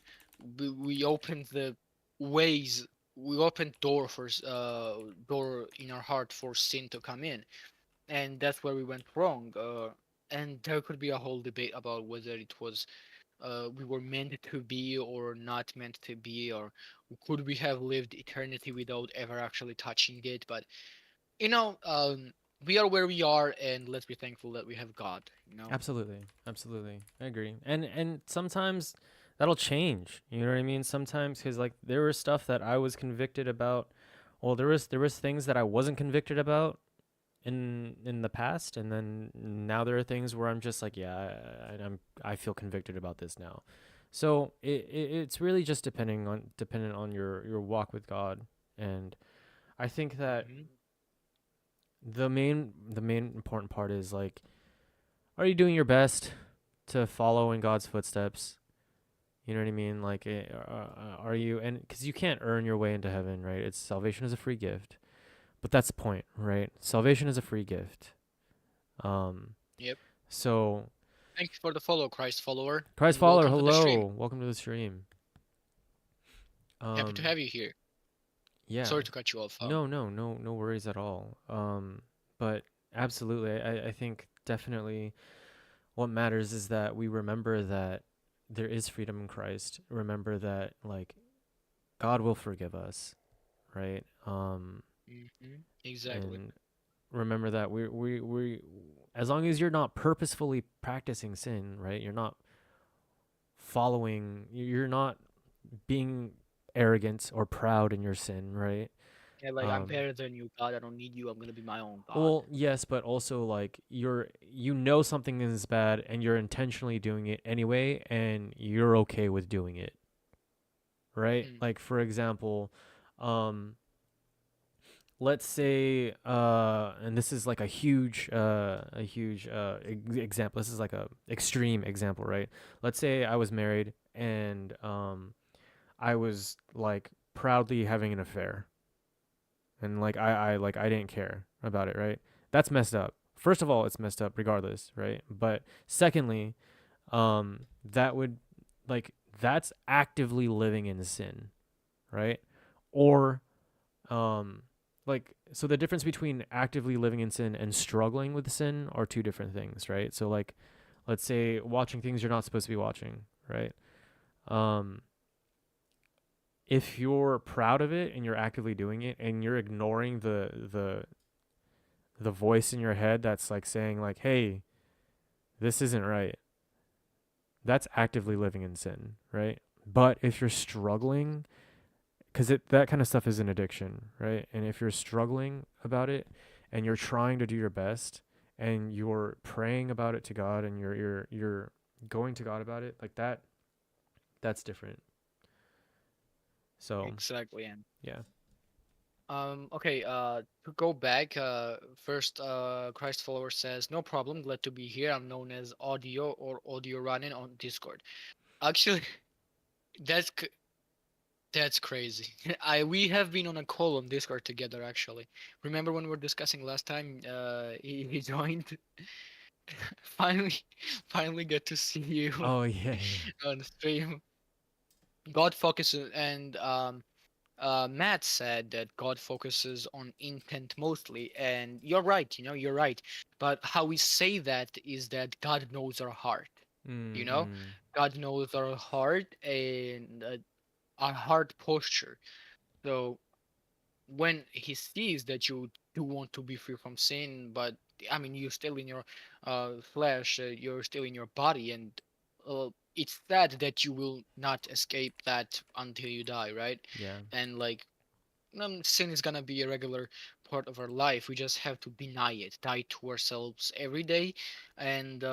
we opened the ways, we opened door in our heart for sin to come in, and that's where we went wrong. And there could be a whole debate about whether it was we were meant to be or not meant to be, or could we have lived eternity without ever actually touching it. But you know, we are where we are, and let's be thankful that we have God. Absolutely. Absolutely. I agree. And sometimes that'll change. You know what I mean? Sometimes cuz like there was stuff that I was convicted about. Well, there was things that I wasn't convicted about in the past, and then now there are things where I'm just like, yeah, I feel convicted about this now. So it's really just dependent on your walk with God. And I think that Hmm. the main important part is like, are you doing your best to follow in God's footsteps? You know what I mean? Like, are you? And because you can't earn your way into heaven, right? It's salvation is a free gift, but that's the point, right? Salvation is a free gift. Um, Yep. so Thanks for the follow, Christ follower, Christ and follower, welcome to the stream. hello, welcome to the stream. Happy to Um, have you here. yeah, Sorry to cut you off. no worries at all. But absolutely, I think definitely what matters is that we remember that there is freedom in Christ. Remember that like God will forgive us, right? Exactly. And remember that we as long as you're not purposefully practicing sin, right? You're not you're not being arrogant or proud in your sin, right? Yeah, like I'm Um better than you, God. I don't need you. I'm gonna be my own God. well, yes, but also like you know something is bad and you're intentionally doing it anyway and you're okay with doing it, right? Mm. Like for example, um let's say and this is like a huge example. This is like a extreme example, right? Let's say I was married and I was like proudly having an affair, and like I didn't care about it, right? That's messed up. First of all, it's messed up regardless, right? But secondly, that would like that's actively living in sin, right? Or um like so the difference between actively living in sin and struggling with sin are two different things, right? So like let's say watching things you're not supposed to be watching, right? Um if you're proud of it and you're actively doing it and you're ignoring the voice in your head that's like saying like, "Hey, this isn't right." That's actively living in sin, right? But if you're struggling, because that kind of stuff is an addiction, right? And if you're struggling about it and you're trying to do your best and you're praying about it to God and you're going to God about it, like that's different. So, Exactly. And yeah. okay, to go back, first, Christ follower says, no problem, glad to be here. I'm known as Audio or Audio Running on Discord. Actually, that's c- that's crazy. We have been on a call on Discord together actually. Remember when we were discussing last time? He joined. Finally, finally get to see you Oh, yeah, yeah. on stream. God focuses and Matt said that God focuses on intent mostly, and you're right. You're right. But how we say that is that God knows our heart. You know, Mm-mm. God knows our heart and our heart posture. So when He sees that you do want to be free from sin, but I mean you're still in your flesh, you're still in your body, and it's sad that you will not escape that until you die, right? Yeah. And like sin is gonna be a regular part of our life. We just have to deny it, die to ourselves every day, and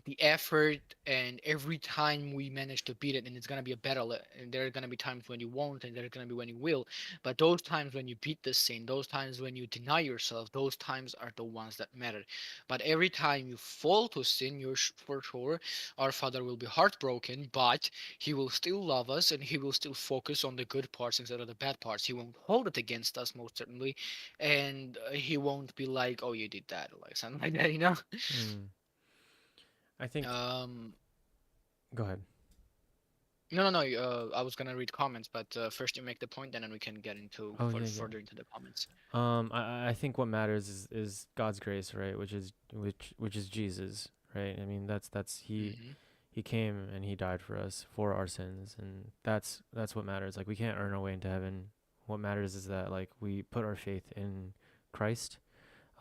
the effort. And every time we manage to beat it, and it's gonna be a battle. And there are gonna be times when you won't, and there are gonna be when you will. But those times when you beat the sin, those times when you deny yourself, those times are the ones that matter. But every time you fall to sin, for sure, our Father will be heartbroken, but He will still love us, and He will still focus on the good parts instead of the bad parts. He won't hold it against us, most certainly, and He won't be like, "Oh, you did that," or like something like that, you know. Mm. I think. Um, Go ahead. no, no, no. I was gonna read comments, but first you make the point, and then we can get into Oh, yeah, yeah. further into the comments. I think what matters is God's grace, right? Which is Jesus, right? I mean, that's Hmm. he came and he died for us for our sins, and that's what matters. Like we can't earn our way into heaven. What matters is that like we put our faith in Christ.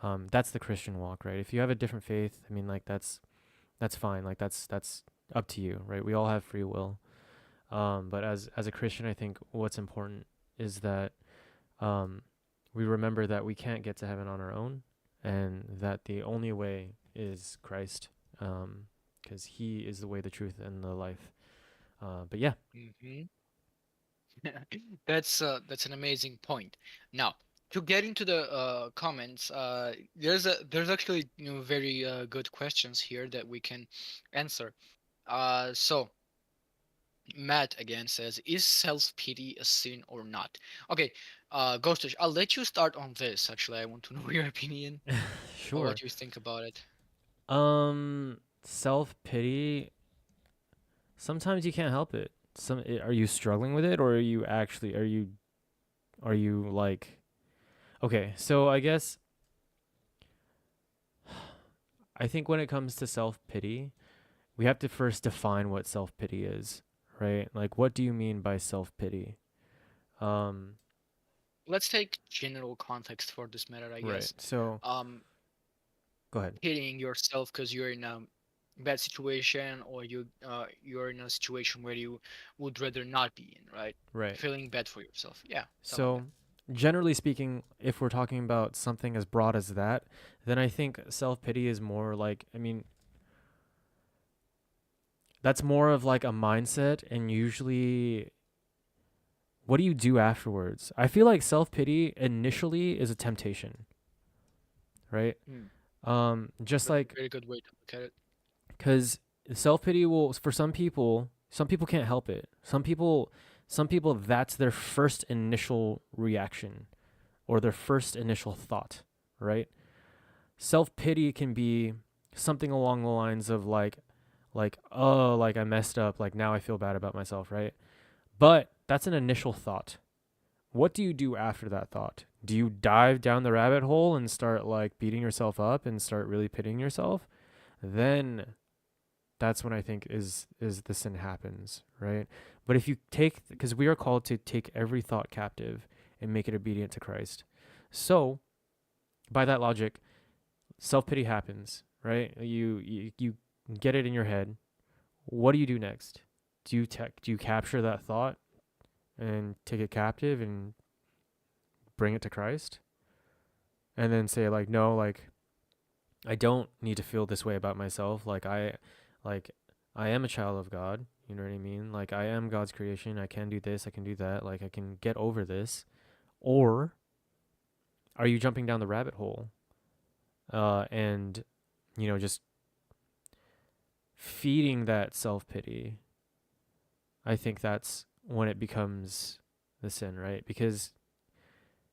That's the Christian walk, right? If you have a different faith, I mean, like that's fine. Like that's up to you, right? We all have free will. But as a Christian, I think what's important is that um, we remember that we can't get to heaven on our own, and that the only way is Christ, because He is the way, the truth, and the life. But yeah, Hmm. That's an amazing point. Now, to get into the comments, there's actually very good questions here that we can answer. So Matt again says, "Is self-pity a sin or not?" Okay, Ghostish, I'll let you start on this. Actually, I want to know your opinion or sure. what you think about it. Self pity. Sometimes you can't help it. Are you struggling with it, or are you like okay? So I guess I think when it comes to self pity, we have to first define what self pity is, right? Like, what do you mean by self pity? Um, Let's take general context for this matter, I right. guess. So, Um, go ahead. Pitying yourself because you're in a bad situation, or you're in a situation where you would rather not be in, right? Right. Feeling bad for yourself. Yeah, something like that. So, generally speaking, if we're talking about something as broad as that, then I think self pity is more like, I mean, that's more of like a mindset, and usually, what do you do afterwards? I feel like self pity initially is a temptation, right? Hmm. Just That's a like very good way to look at it. because self pity will for some people can't help it. Some people that's their first initial reaction. or their first initial thought, right? Self pity can be something along the lines of like oh, like I messed up, like now I feel bad about myself, right? But that's an initial thought. What do you do after that thought? Do you dive down the rabbit hole and start like beating yourself up and start really pitying yourself? Then that's when I think is the sin happens, right? But if you take, because we are called to take every thought captive and make it obedient to Christ. So by that logic, self pity happens, right? You get it in your head. What do you do next? Do you capture that thought and take it captive and bring it to Christ, and then say like, no, like I don't need to feel this way about myself. Like I am a child of God. You know what I mean? Like I am God's creation. I can do this. I can do that. Like I can get over this. Or are you jumping down the rabbit hole? And just feeding that self pity. I think that's when it becomes the sin, right? Because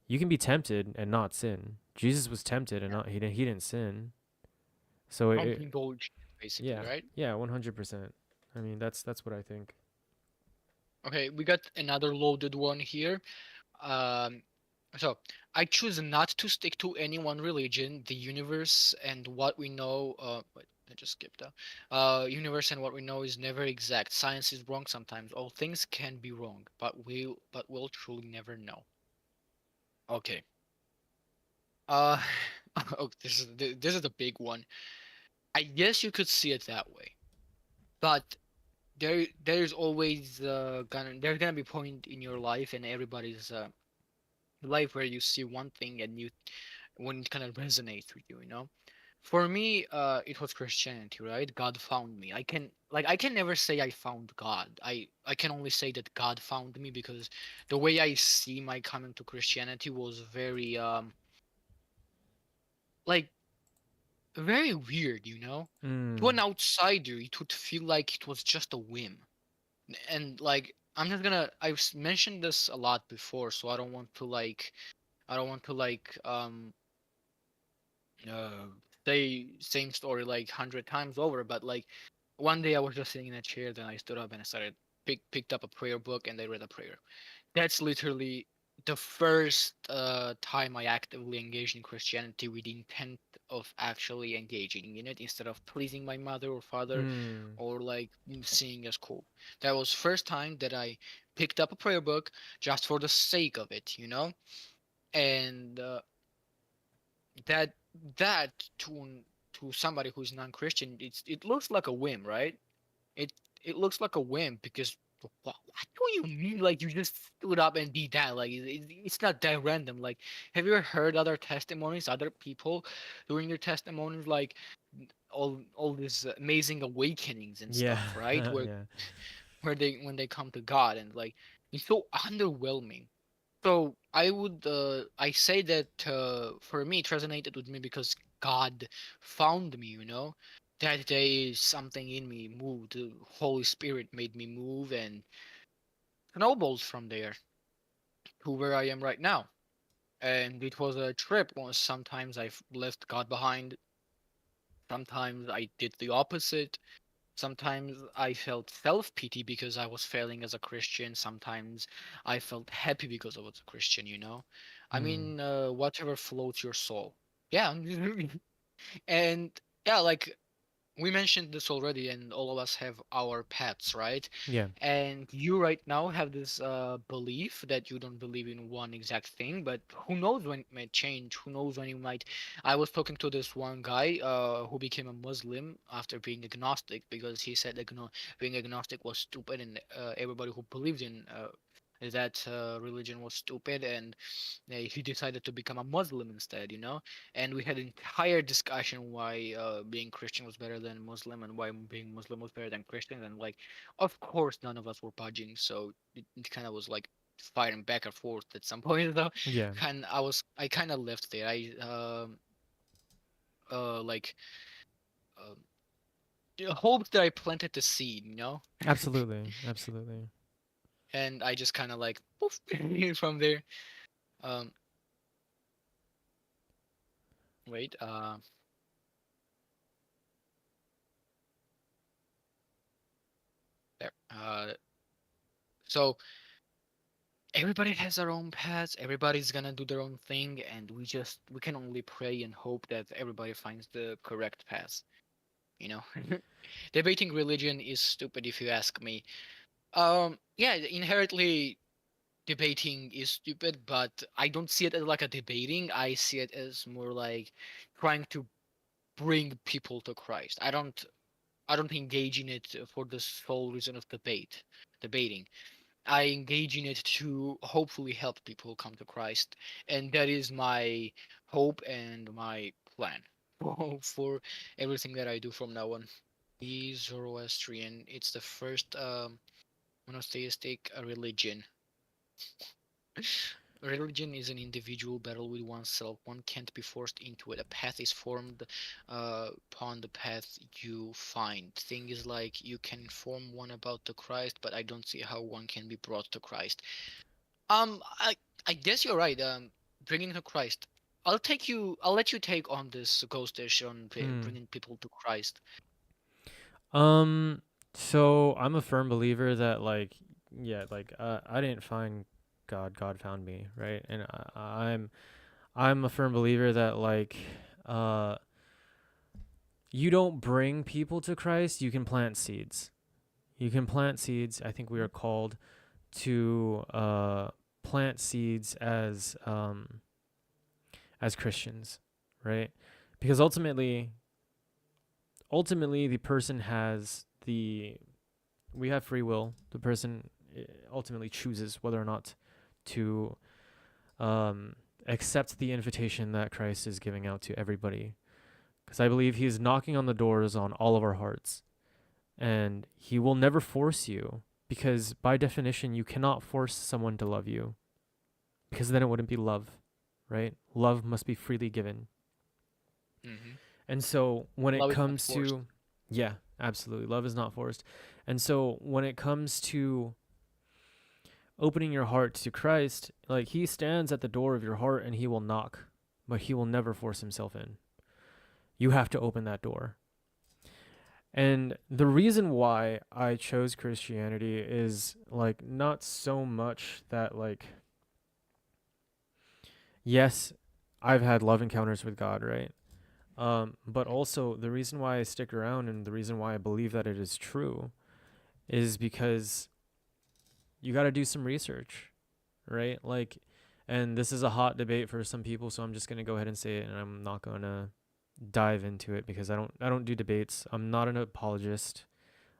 you can be tempted and not sin. Jesus was tempted and Yeah. not he didn't sin. So Don't it indulge, basically, yeah, right? yeah, 100%. I mean, that's what I think. Okay, we got another loaded one here. Um, so I choose not to stick to any one religion. The universe and what we know. Wait, I just skipped that. Universe and what we know is never exact. Science is wrong sometimes. All things can be wrong, but we'll truly never know. Okay. Uh, oh, this is a big one. I guess you could see it that way, but there's always gonna be point in your life and everybody's life where you see one thing and you when it kind of resonates with you, you know. For me, it was Christianity, right? God found me. I can never say I found God. I can only say that God found me because the way I see my coming to Christianity was very like very weird, you know. To an Mm. outsider, it would feel like it was just a whim, and like I'm just gonna mentioned this a lot before, so I don't want to uh say same story like 100 times over, but like one day I was just sitting in a chair, then I stood up and I started picked up a prayer book and I read a prayer. That's literally the first time I actively engaged in Christianity with the intent of actually engaging in it instead of pleasing my mother or father Mm. or like seeing as cool. That was first time that I picked up a prayer book just for the sake of it, you know? And that that to somebody who's non-Christian, it looks like a whim, right? It it looks like a whim because what do you mean? Like you just stood up and did that? Like it's not that random. Like have you ever heard other testimonies, other people doing their testimonies, like all these amazing awakenings and Yeah. stuff, right? Where Yeah. where they when they come to God and like it's so underwhelming. So I say that for me it resonated with me because God found me, you know. That day something in me moved. The Holy Spirit made me move and snowballs from there to where I am right now. And it was a trip. Sometimes I've left God behind. Sometimes I did the opposite. Sometimes I felt self pity because I was failing as a Christian. Sometimes I felt happy because I was a Christian, you know? I Mm. mean, whatever floats your soul. Yeah. And yeah, like we mentioned this already, and all of us have our pets, right? Yeah. And you right now have this belief that you don't believe in one exact thing, but who knows when it might change? Who knows when you might? I was talking to this one guy who became a Muslim after being agnostic because he said being agnostic was stupid, and everybody who believed in that religion was stupid, and he decided to become a Muslim instead, you know. And we had an entire discussion why being Christian was better than Muslim and why being Muslim was better than Christian. And like, of course, none of us were budging, so it kind of was like fighting back and forth at some point. Though, Yeah. I kind of left there. Like um, hoped that I planted the seed, you know, Absolutely. Absolutely. and I just kind of like poof, from there. Um, Wait. There. So everybody has their own paths. Everybody's gonna do their own thing, and we can only pray and hope that everybody finds the correct path. You know, debating religion is stupid if you ask me. Yeah, inherently debating is stupid, but I don't see it as like a debating. I see it as more like trying to bring people to Christ. I don't engage in it for the sole reason of debating. I engage in it to hopefully help people come to Christ, and that is my hope and my plan for everything that I do from now on. The Zoroastrian, it's the first monotheistic religion. Religion is an individual battle with oneself. One can't be forced into it. A path is formed upon the path you find. Thing is like you can inform one about the Christ, but I don't see how one can be brought to Christ. I guess you're right. Bringing to Christ. I'll let you take on this Ghostish on Hmm. bringing people to Christ. Um. So I'm a firm believer that like, yeah, like I didn't find God. God found me, right? And I'm a firm believer that like, uh, you don't bring people to Christ. You can plant seeds. You can plant seeds. I think we are called to plant seeds as Christians, right? Because ultimately the person has the we have free will. The person ultimately chooses whether or not to um, accept the invitation that Christ is giving out to everybody. Because I believe He is knocking on the doors on all of our hearts, and He will never force you. Because by definition, you cannot force someone to love you, because then it wouldn't be love, right? Love must be freely given. Mm-hmm. And so when it Love is not comes forced. to, yeah, absolutely, love is not forced. And so when it comes to opening your heart to Christ, like He stands at the door of your heart and He will knock, but He will never force Himself in. You have to open that door. And the reason why I chose Christianity is like not so much that like, yes, I've had love encounters with God, right? But also the reason why I stick around and the reason why I believe that it is true is because you got to do some research, right? Like, and this is a hot debate for some people, so I'm just gonna go ahead and say it, and I'm not gonna dive into it because I don't do debates. I'm not an apologist.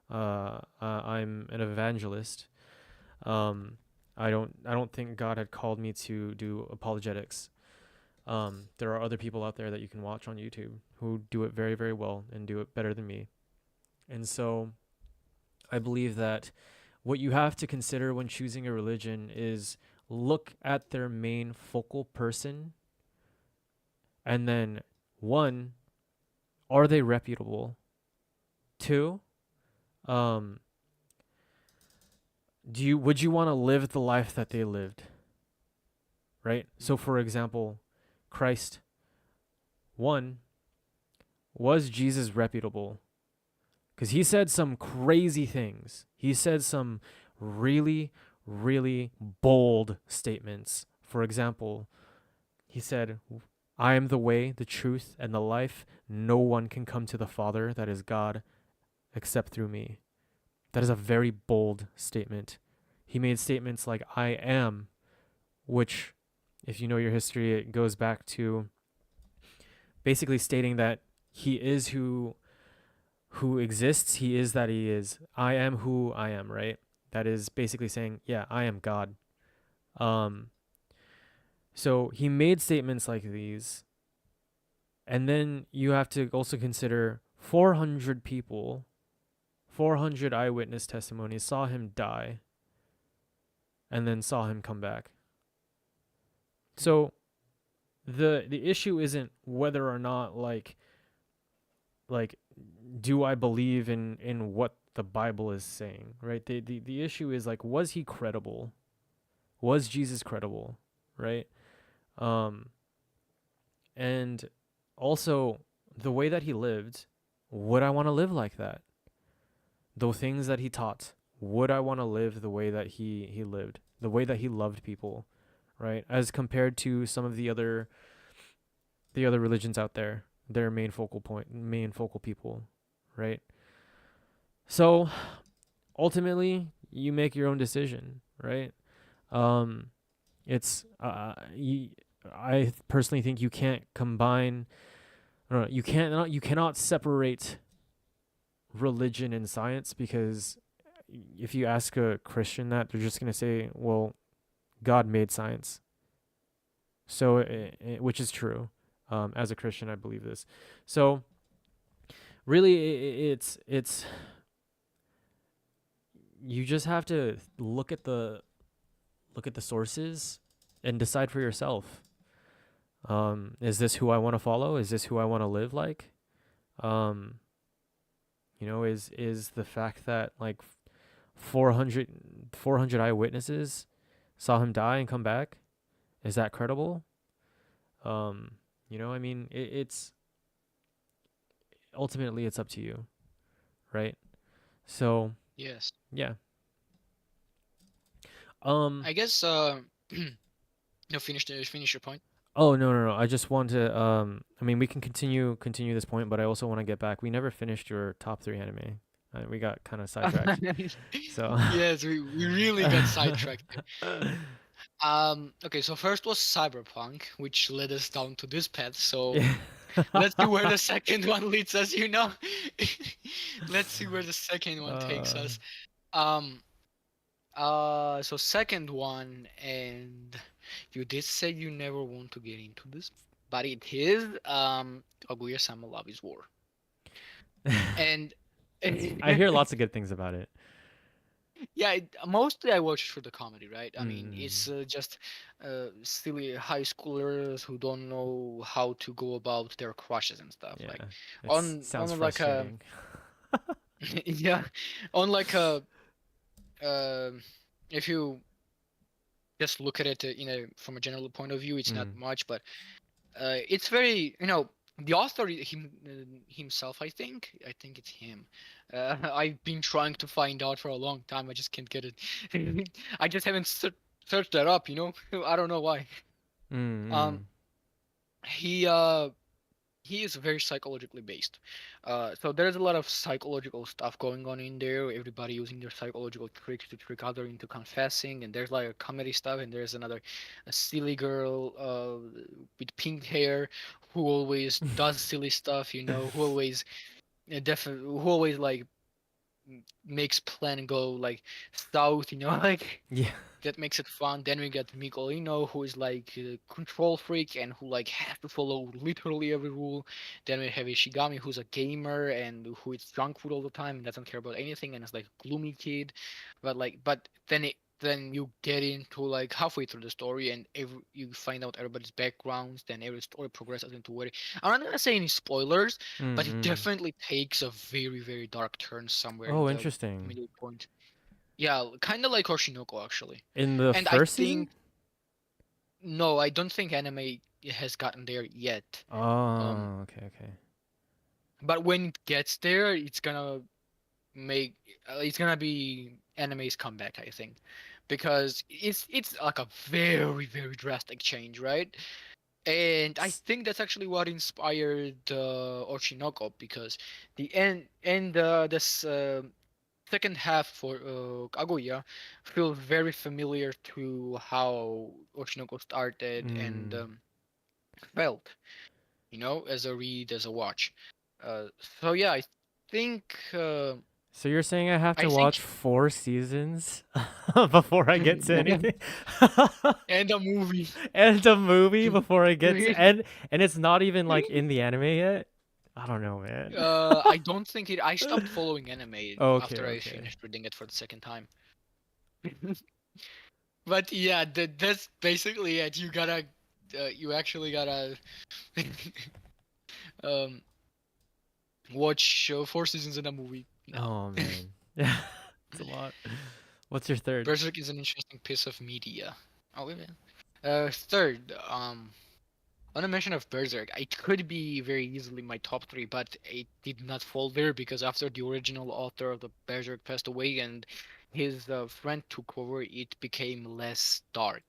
I'm an evangelist. Um, I don't think God had called me to do apologetics. There are other people out there that you can watch on YouTube who do it very, very well and do it better than me. And so I believe that what you have to consider when choosing a religion is look at their main focal person and then one, are they reputable? Two, um, would you want to live the life that they lived? Right? So for example, Christ, one, was Jesus reputable? Because he said some crazy things. He said some really, really bold statements. For example, he said, I am the way, the truth, and the life. No one can come to the Father, that is God, except through me. That is a very bold statement. He made statements like, I am, which, if you know your history, it goes back to basically stating that he is who exists, he is that he is. I am who I am, right? That is basically saying, yeah, I am God. Um, so he made statements like these, and then you have to also consider 400 people, 400 eyewitness testimonies saw him die, and then saw him come back. So the issue isn't whether or not like do I believe in what the Bible is saying, right? The issue is like, was he credible? Was Jesus credible, right? Um, and also the way that he lived, would I want to live like that? The things that he taught, would I want to live the way that he lived, the way that he loved people, right? As compared to some of the other religions out there, their main focal people, right? So ultimately, you make your own decision, right? Um, it's I personally think you can't combine. I don't know, you cannot separate religion and science, because if you ask a Christian that, they're just gonna say, "Well, God made science," so which is true. As a Christian, I believe this. So really, it's you just have to look at the sources and decide for yourself. Is this who I want to follow? Is this who I want to live like? Um, is the fact that like 400 eyewitnesses saw him die and come back, is that credible? I mean, it's ultimately it's up to you, right? So Yes. yeah. Um. I guess no, finish your point. Oh, no. I just want to. I mean, we can continue this point, but I also want to get back. We never finished your top three anime. We got kind of sidetracked. So. Yes, we really got sidetracked there. Okay, so first was Cyberpunk, which led us down to this path. So Yeah. let's see where the second one leads us, you know? Let's see where the second one takes uh, us. Um so second one, and you did say you never want to get into this, but it is Kaguya-sama Love is War. And I hear lots of good things about it. yeah, mostly I watch it for the comedy, right? I mean, Mm, it's just silly high schoolers who don't know how to go about their crushes and stuff. Like yeah, it sounds on like a frustrating. yeah, on like a um if you just look at it from a general point of view, it's not Mm. much, but it's very, the author himself. I think it's him. I've been trying to find out for a long time. I just can't get it. I just haven't searched that up. I don't know why. Um, Mm. he he is very psychologically based. So there's a lot of psychological stuff going on in there. Everybody using their psychological tricks to trick other into confessing, and there's like a comedy stuff, and there's a silly girl with pink hair who always does silly stuff. Who always who always like makes plan go like south. Like Yeah. that makes it fun. Then we got Mikolino, who is like a control freak and who like has to follow literally every rule. Then we have Ishigami, who's a gamer and who eats junk food all the time and doesn't care about anything and is like a gloomy kid. But then you get into like halfway through the story and you find out everybody's backgrounds. Then every story progresses into where I'm not gonna say any spoilers, but it Mm. definitely takes a very very dark turn somewhere in Oh, the interesting. middle point. Yeah, kind of like Oshinoko actually. In the And I first season? think no, I don't think anime has gotten there yet. Um, Oh, okay. but when it gets there, make it's gonna be anime's comeback, I think, because it's like a very very drastic change, right? And I S- think that's actually what inspired Oshinoko because the end this second half for Kaguya feels very familiar to how Oshinoko started and Mm. felt, as a read, as a watch. So yeah, think uh, So you're saying I have I to think watch 4 seasons before I get to anything? and a movie. And a movie before I get to and it's not even like in the anime yet? I don't know, man. I don't think it. I stopped following anime Okay, after I okay. finished reading it for the second time. But yeah, that's basically it. You actually gotta um, watch 4 seasons in a movie now. Oh man. Yeah. It's a lot. What's your third? Berserk is an interesting piece of media. Oh, wait a minute. Third, On a mention of Berserk, it could be very easily my top three, but it did not fall there because after the original author of the Berserk passed away and his friend took over, it became less dark.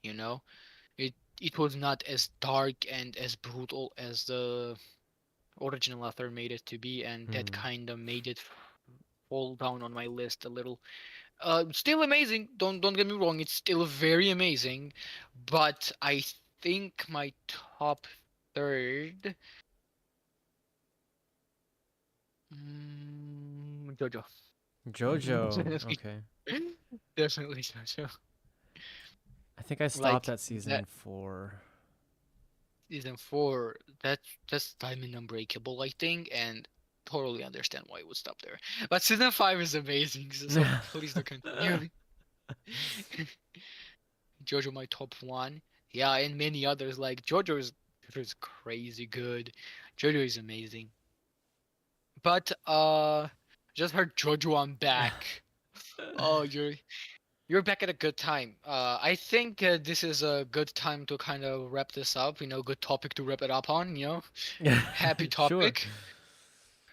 You know, it was not as dark and as brutal as the original author made it to be, and that Hmm. kind of made it fall down on my list a little. Still amazing. Don't get me wrong. It's still very amazing, but I think my top third, JoJo. Jojo. Definitely, Okay. definitely JoJo. I think I stopped Like at season that 4. season four. That's Diamond Unbreakable, I think, and totally understand why it would stop there. But season five is amazing. So please do continue. JoJo my top one. Yeah, and many others like JoJo is crazy good. JoJo is amazing. But just heard JoJo I'm back. Oh, you're back at a good time. I think this is a good time to kind of wrap this up. Good topic to wrap it up on. Happy Sure. topic.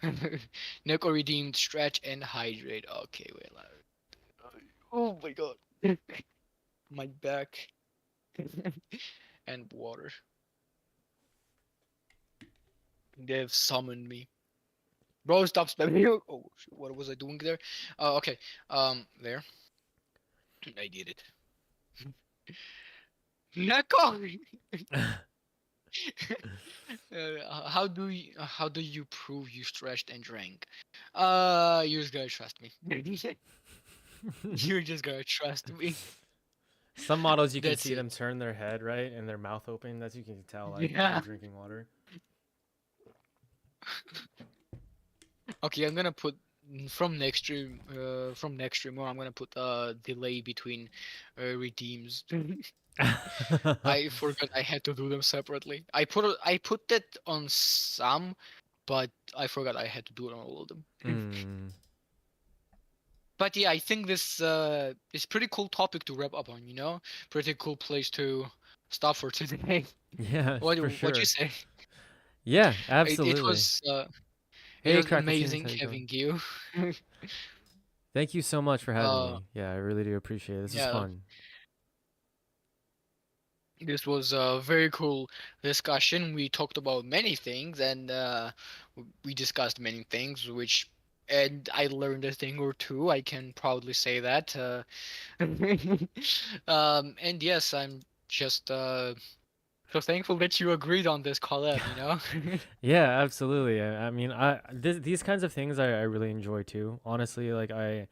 Neko redeemed, stretch and hydrate. Okay, wait. Oh my god, my back and water. They've summoned me. Bro, stop spamming. Oh, shit, what was I doing there? Okay. There. I did it. Neko! How do you prove you stretched and drank? You just gotta trust me. You're just gotta trust me. Some models you can That's see it. them turn their head, right, and their mouth open. That's you can tell like they're Yeah. drinking water. Okay, I'm gonna put from next stream on, I'm gonna put a delay between redeems. I forgot I had to do them separately. I put that on some, but I forgot I had to do it on all of them. Mm. But yeah, I think this is pretty cool topic to wrap up on. Pretty cool place to stop for today. Yeah, for What you sure. say? Yeah, It absolutely. was it Hey, was Crackle Tunes, amazing how you going? having you. Thank you so much for having uh me. Yeah, I really do appreciate it. This was yeah, fun. this was a very cool discussion. We talked about many things, and we discussed many things, and I learned a thing or two. I can proudly say that. And yes, I'm just so thankful that you agreed on this collab. Yeah, absolutely. I mean, these kinds of things I really enjoy too. Honestly, like I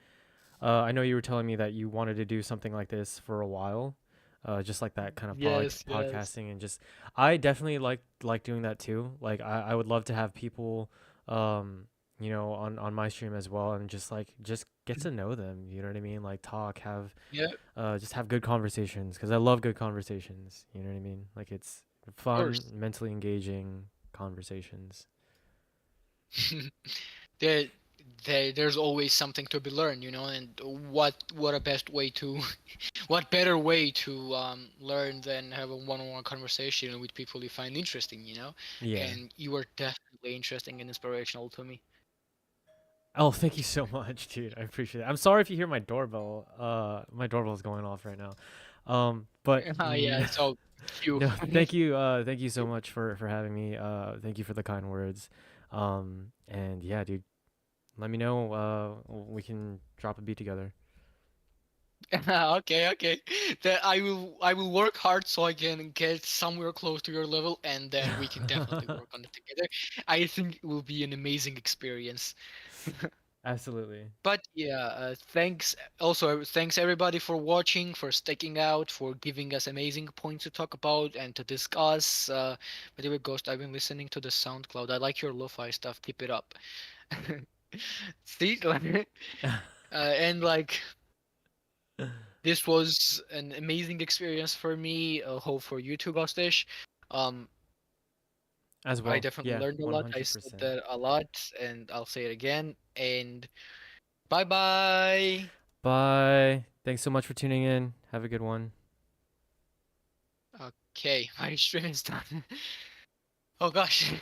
know you were telling me that you wanted to do something like this for a while, just like that kind of Yes, yes, podcasting and just I definitely like doing that too. Like I would love to have people, um, on my stream as well and just get to know them. You know what I mean? Like talk, have yeah, just have good conversations because I love good conversations. You know what I mean? Like it's of fun, course. mentally engaging conversations. there, there's always something to be learned. And what a best way to what better way to learn than have a one-on-one conversation with people you find interesting. Yeah. And you are definitely interesting and inspirational to me. Oh, thank you so much, dude. I appreciate it. I'm sorry if you hear my doorbell. My doorbell's going off right now. But Yeah, so cute. no, thank you. Thank you so much for having me. Thank you for the kind words. And yeah, dude, let me know. We can drop a beat together. Okay, okay. That I will work hard so I can get somewhere close to your level, and then we can definitely work on it together. I think it will be an amazing experience. Absolutely. But yeah, thanks. Also, thanks everybody for watching, for sticking out, for giving us amazing points to talk about and to discuss. By the way, Ghost, I've been listening to the SoundCloud. I like your lo-fi stuff. Keep it up. See, and like this was an amazing experience for me. Hope for you too, Ghostish. Um, As I well. definitely Yeah, learned a lot. I said 100%. that a lot, and I'll say it again. And bye bye. Bye. Thanks so much for tuning in. Have a good one. Okay, my stream is done. Oh gosh.